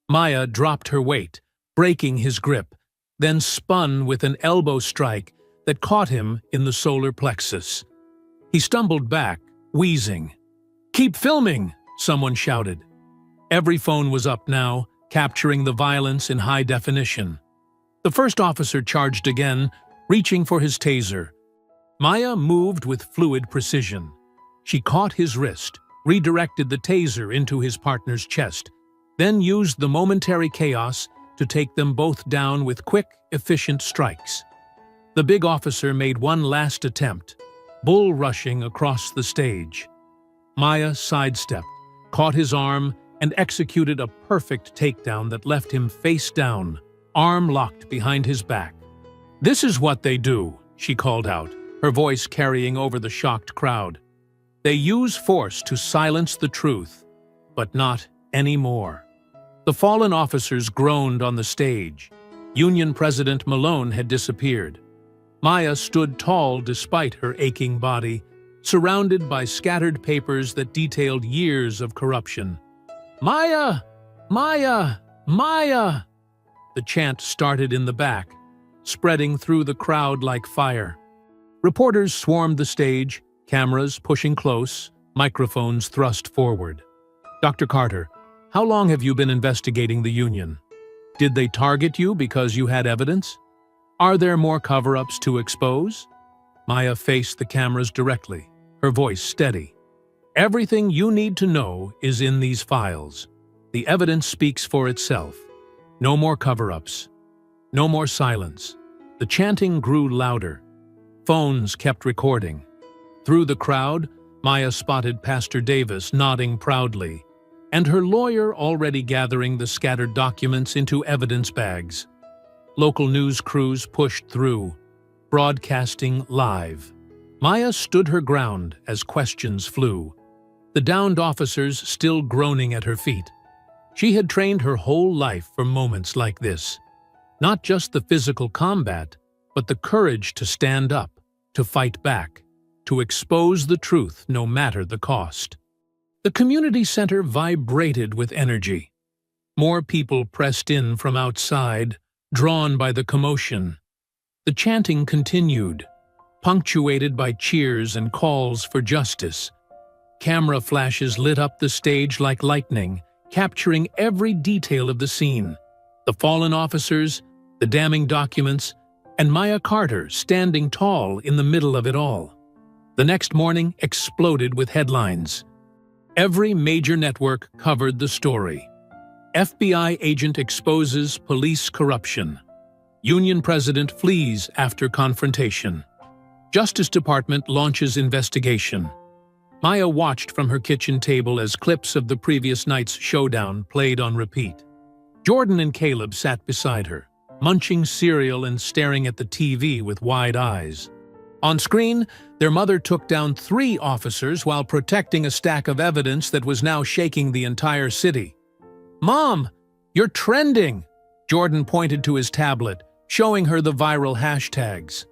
Maya dropped her weight, breaking his grip, then spun with an elbow strike that caught him in the solar plexus. He stumbled back, wheezing. "Keep filming!" someone shouted. Every phone was up now, capturing the violence in high definition. The first officer charged again, reaching for his taser. Maya moved with fluid precision. She caught his wrist, redirected the taser into his partner's chest, then used the momentary chaos to take them both down with quick, efficient strikes. The big officer made one last attempt, bull rushing across the stage. Maya sidestepped, caught his arm, and executed a perfect takedown that left him face down, arm locked behind his back. "This is what they do," she called out, her voice carrying over the shocked crowd. "They use force to silence the truth, but not anymore." The fallen officers groaned on the stage. Union President Malone had disappeared. Maya stood tall despite her aching body, surrounded by scattered papers that detailed years of corruption. "Maya! Maya! Maya!" The chant started in the back, spreading through the crowd like fire. Reporters swarmed the stage, cameras pushing close, microphones thrust forward. "Dr. Carter, how long have you been investigating the union? Did they target you because you had evidence? Are there more cover-ups to expose?" Maya faced the cameras directly, her voice steady. "Everything you need to know is in these files. The evidence speaks for itself. No more cover-ups. No more silence." The chanting grew louder. Phones kept recording. Through the crowd, Maya spotted Pastor Davis nodding proudly, and her lawyer already gathering the scattered documents into evidence bags. Local news crews pushed through, broadcasting live. Maya stood her ground as questions flew, the downed officers still groaning at her feet. She had trained her whole life for moments like this. Not just the physical combat, but the courage to stand up, to fight back, to expose the truth no matter the cost. The community center vibrated with energy. More people pressed in from outside, drawn by the commotion. The chanting continued, punctuated by cheers and calls for justice. Camera flashes lit up the stage like lightning, capturing every detail of the scene. The fallen officers, the damning documents, and Maya Carter standing tall in the middle of it all. The next morning exploded with headlines. Every major network covered the story. FBI agent exposes police corruption. Union president flees after confrontation. Justice Department launches investigation. Maya watched from her kitchen table as clips of the previous night's showdown played on repeat. Jordan and Caleb sat beside her, munching cereal and staring at the TV with wide eyes. On screen, their mother took down 3 officers while protecting a stack of evidence that was now shaking the entire city. "Mom, you're trending!" Jordan pointed to his tablet, showing her the viral hashtags.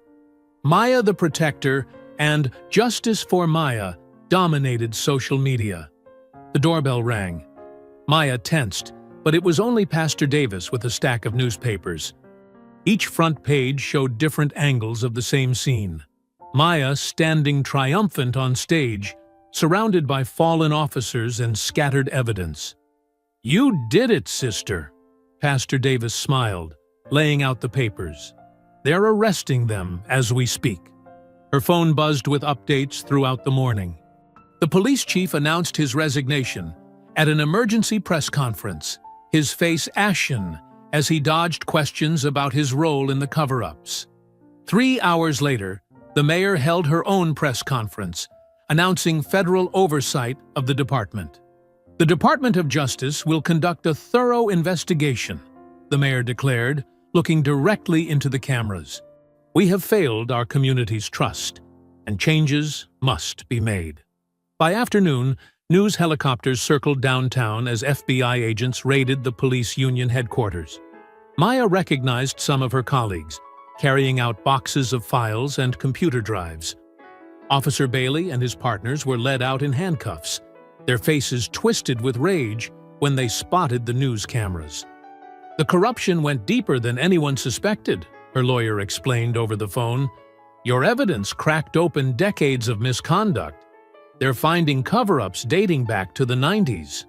Maya the Protector and Justice for Maya dominated social media. The doorbell rang. Maya tensed, but it was only Pastor Davis with a stack of newspapers. Each front page showed different angles of the same scene. Maya standing triumphant on stage, surrounded by fallen officers and scattered evidence. "You did it, sister," Pastor Davis smiled, laying out the papers. "They're arresting them as we speak." Her phone buzzed with updates throughout the morning. The police chief announced his resignation at an emergency press conference, his face ashen as he dodged questions about his role in the cover-ups. 3 hours later, the mayor held her own press conference, announcing federal oversight of the department. "The Department of Justice will conduct a thorough investigation," the mayor declared, looking directly into the cameras. "We have failed our community's trust, and changes must be made." By afternoon, news helicopters circled downtown as FBI agents raided the police union headquarters. Maya recognized some of her colleagues, carrying out boxes of files and computer drives. Officer Bailey and his partners were led out in handcuffs, their faces twisted with rage when they spotted the news cameras. "The corruption went deeper than anyone suspected," her lawyer explained over the phone. "Your evidence cracked open decades of misconduct. They're finding cover-ups dating back to the 90s.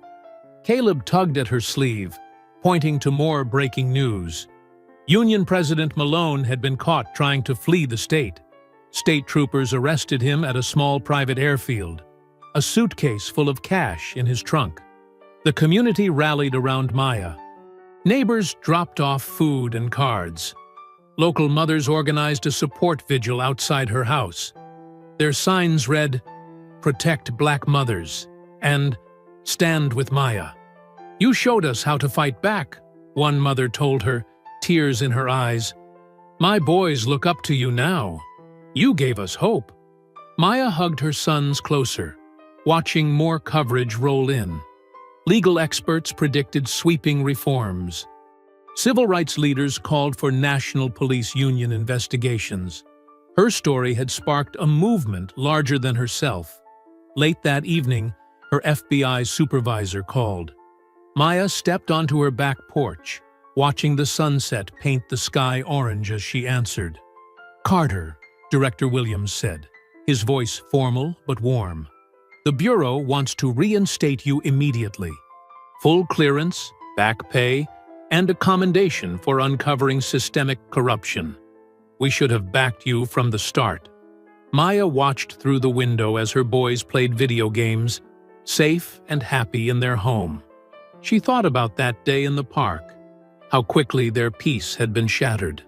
Caleb tugged at her sleeve, pointing to more breaking news. Union President Malone had been caught trying to flee the state. State troopers arrested him at a small private airfield, a suitcase full of cash in his trunk. The community rallied around Maya. Neighbors dropped off food and cards. Local mothers organized a support vigil outside her house. Their signs read, "Protect Black Mothers," and "Stand with Maya." "You showed us how to fight back," one mother told her, tears in her eyes. "My boys look up to you now. You gave us hope." Maya hugged her sons closer, watching more coverage roll in. Legal experts predicted sweeping reforms. Civil rights leaders called for national police union investigations. Her story had sparked a movement larger than herself. Late that evening, her FBI supervisor called. Maya stepped onto her back porch, watching the sunset paint the sky orange as she answered. "Carter," Director Williams said, his voice formal but warm. "The Bureau wants to reinstate you immediately. Full clearance, back pay, and a commendation for uncovering systemic corruption. We should have backed you from the start." Maya watched through the window as her boys played video games, safe and happy in their home. She thought about that day in the park, how quickly their peace had been shattered.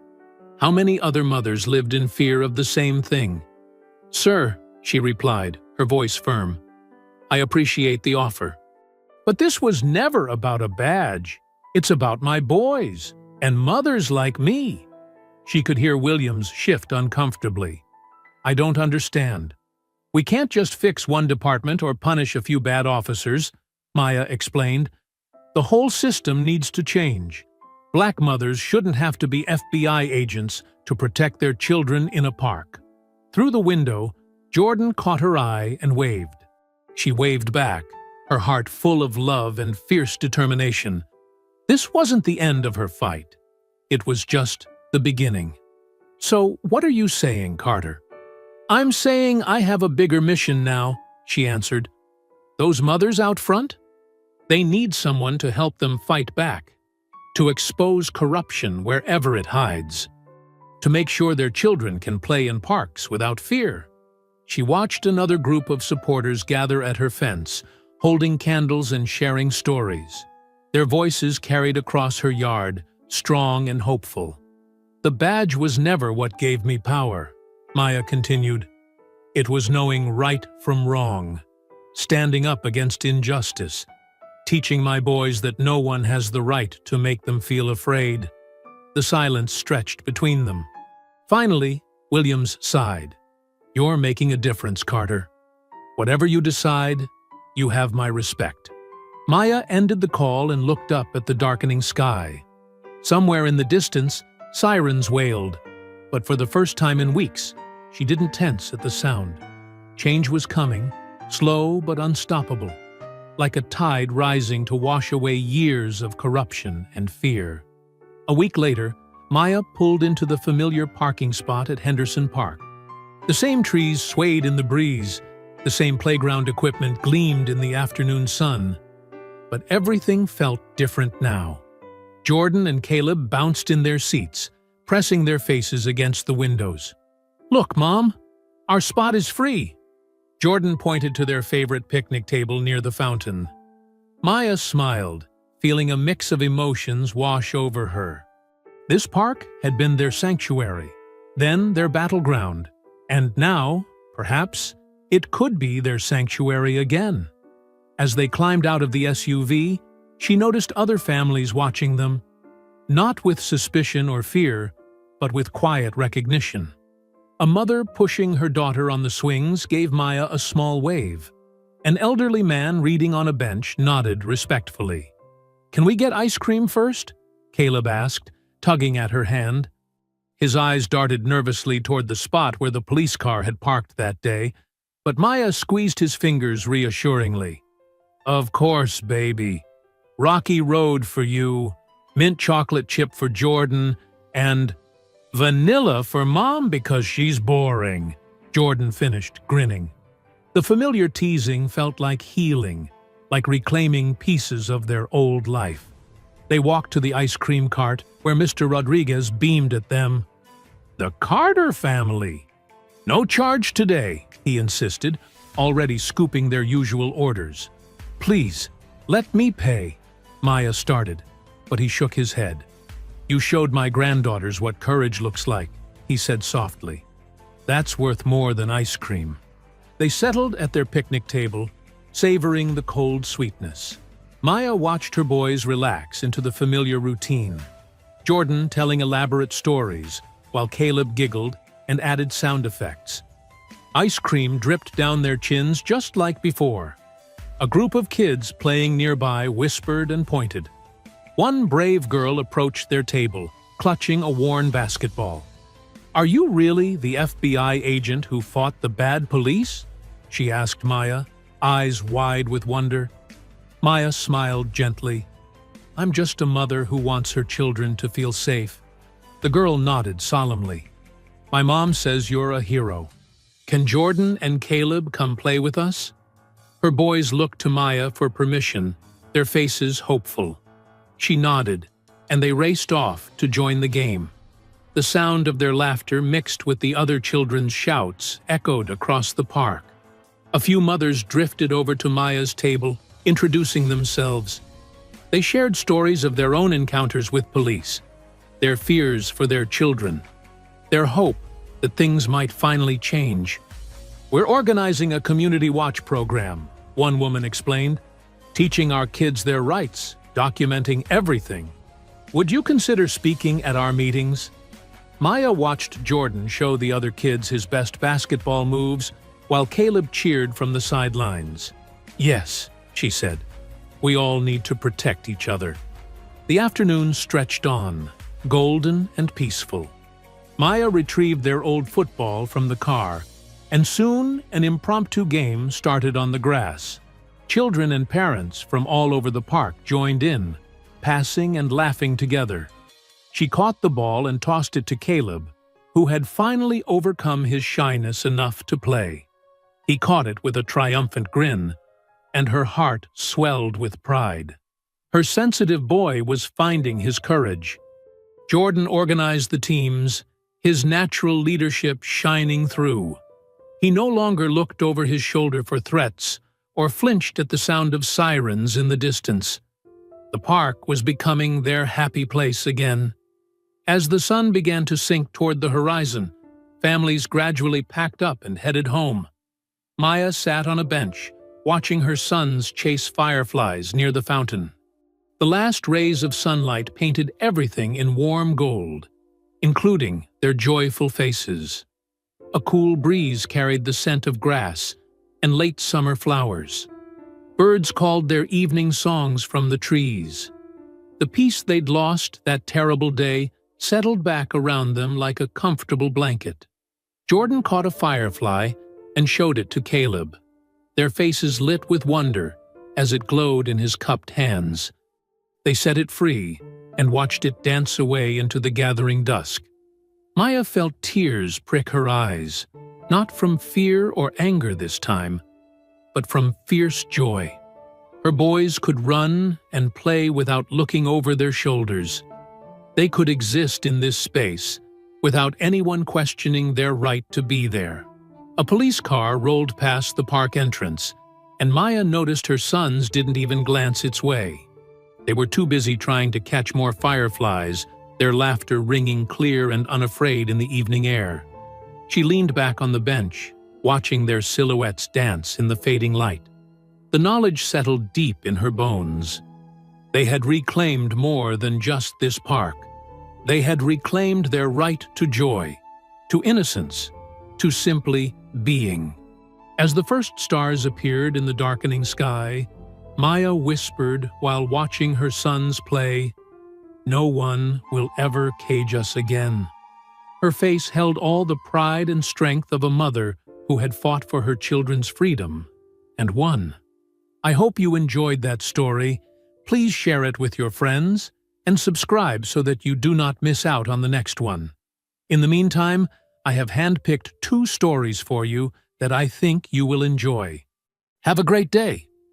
How many other mothers lived in fear of the same thing? "Sir," she replied, her voice firm, "I appreciate the offer. But this was never about a badge. It's about my boys, and mothers like me." She could hear Williams shift uncomfortably. "I don't understand. We can't just fix one department or punish a few bad officers," Maya explained. The whole system needs to change. Black mothers shouldn't have to be FBI agents to protect their children in a park. Through the window, Jordan caught her eye and waved. She waved back, her heart full of love and fierce determination. This wasn't the end of her fight. It was just the beginning. "So, what are you saying, Carter?" "I'm saying I have a bigger mission now," she answered. "Those mothers out front? They need someone to help them fight back, to expose corruption wherever it hides, to make sure their children can play in parks without fear." She watched another group of supporters gather at her fence, holding candles and sharing stories. Their voices carried across her yard, strong and hopeful. "The badge was never what gave me power," Maya continued. "It was knowing right from wrong, standing up against injustice, teaching my boys that no one has the right to make them feel afraid." The silence stretched between them. Finally, Williams sighed. "You're making a difference, Carter. Whatever you decide, you have my respect." Maya ended the call and looked up at the darkening sky. Somewhere in the distance, sirens wailed, but for the first time in weeks, she didn't tense at the sound. Change was coming, slow but unstoppable, like a tide rising to wash away years of corruption and fear. A week later, Maya pulled into the familiar parking spot at Henderson Park. The same trees swayed in the breeze, the same playground equipment gleamed in the afternoon sun. But everything felt different now. Jordan and Caleb bounced in their seats, pressing their faces against the windows. "Look, Mom, our spot is free." Jordan pointed to their favorite picnic table near the fountain. Maya smiled, feeling a mix of emotions wash over her. This park had been their sanctuary, then their battleground, and now, perhaps, it could be their sanctuary again. As they climbed out of the SUV, she noticed other families watching them, not with suspicion or fear, but with quiet recognition. A mother pushing her daughter on the swings gave Maya a small wave. An elderly man reading on a bench nodded respectfully. "Can we get ice cream first?" Caleb asked, tugging at her hand. His eyes darted nervously toward the spot where the police car had parked that day, but Maya squeezed his fingers reassuringly. "Of course, baby. Rocky Road for you, mint chocolate chip for Jordan, and vanilla for Mom because she's boring," Jordan finished, grinning. The familiar teasing felt like healing, like reclaiming pieces of their old life. They walked to the ice cream cart, where Mr. Rodriguez beamed at them. "The Carter family. No charge today," he insisted, already scooping their usual orders. "Please, let me pay," Maya started, but he shook his head. "You showed my granddaughters what courage looks like," he said softly. "That's worth more than ice cream." They settled at their picnic table, savoring the cold sweetness. Maya watched her boys relax into the familiar routine, Jordan telling elaborate stories, while Caleb giggled and added sound effects. Ice cream dripped down their chins just like before. A group of kids playing nearby whispered and pointed. One brave girl approached their table, clutching a worn basketball. "Are you really the FBI agent who fought the bad police?" she asked Maya, eyes wide with wonder. Maya smiled gently. "I'm just a mother who wants her children to feel safe." The girl nodded solemnly. "My mom says you're a hero. Can Jordan and Caleb come play with us?" Her boys looked to Maya for permission, their faces hopeful. She nodded, and they raced off to join the game. The sound of their laughter mixed with the other children's shouts echoed across the park. A few mothers drifted over to Maya's table, introducing themselves. They shared stories of their own encounters with police, their fears for their children, their hope that things might finally change. "We're organizing a community watch program," one woman explained, "teaching our kids their rights, documenting everything. Would you consider speaking at our meetings?" Maya watched Jordan show the other kids his best basketball moves, while Caleb cheered from the sidelines. "Yes," she said. We all need to protect each other. The afternoon stretched on, golden and peaceful. Maya retrieved their old football from the car, and soon an impromptu game started on the grass. Children and parents from all over the park joined in, passing and laughing together. She caught the ball and tossed it to Caleb, who had finally overcome his shyness enough to play. He caught it with a triumphant grin, and her heart swelled with pride. Her sensitive boy was finding his courage. Jordan organized the teams, his natural leadership shining through. He no longer looked over his shoulder for threats or flinched at the sound of sirens in the distance. The park was becoming their happy place again. As the sun began to sink toward the horizon, families gradually packed up and headed home. Maya sat on a bench, watching her sons chase fireflies near the fountain. The last rays of sunlight painted everything in warm gold, including their joyful faces. A cool breeze carried the scent of grass and late summer flowers. Birds called their evening songs from the trees. The peace they'd lost that terrible day settled back around them like a comfortable blanket. Jordan caught a firefly and showed it to Caleb. Their faces lit with wonder as it glowed in his cupped hands. They set it free and watched it dance away into the gathering dusk. Maya felt tears prick her eyes, not from fear or anger this time, but from fierce joy. Her boys could run and play without looking over their shoulders. They could exist in this space without anyone questioning their right to be there. A police car rolled past the park entrance, and Maya noticed her sons didn't even glance its way. They were too busy trying to catch more fireflies, their laughter ringing clear and unafraid in the evening air. She leaned back on the bench, watching their silhouettes dance in the fading light. The knowledge settled deep in her bones. They had reclaimed more than just this park. They had reclaimed their right to joy, to innocence, to simply being. As the first stars appeared in the darkening sky, Maya whispered while watching her sons play, "No one will ever cage us again." Her face held all the pride and strength of a mother who had fought for her children's freedom and won. I hope you enjoyed that story. Please share it with your friends and subscribe so that you do not miss out on the next one. In the meantime, I have handpicked 2 stories for you that I think you will enjoy. Have a great day!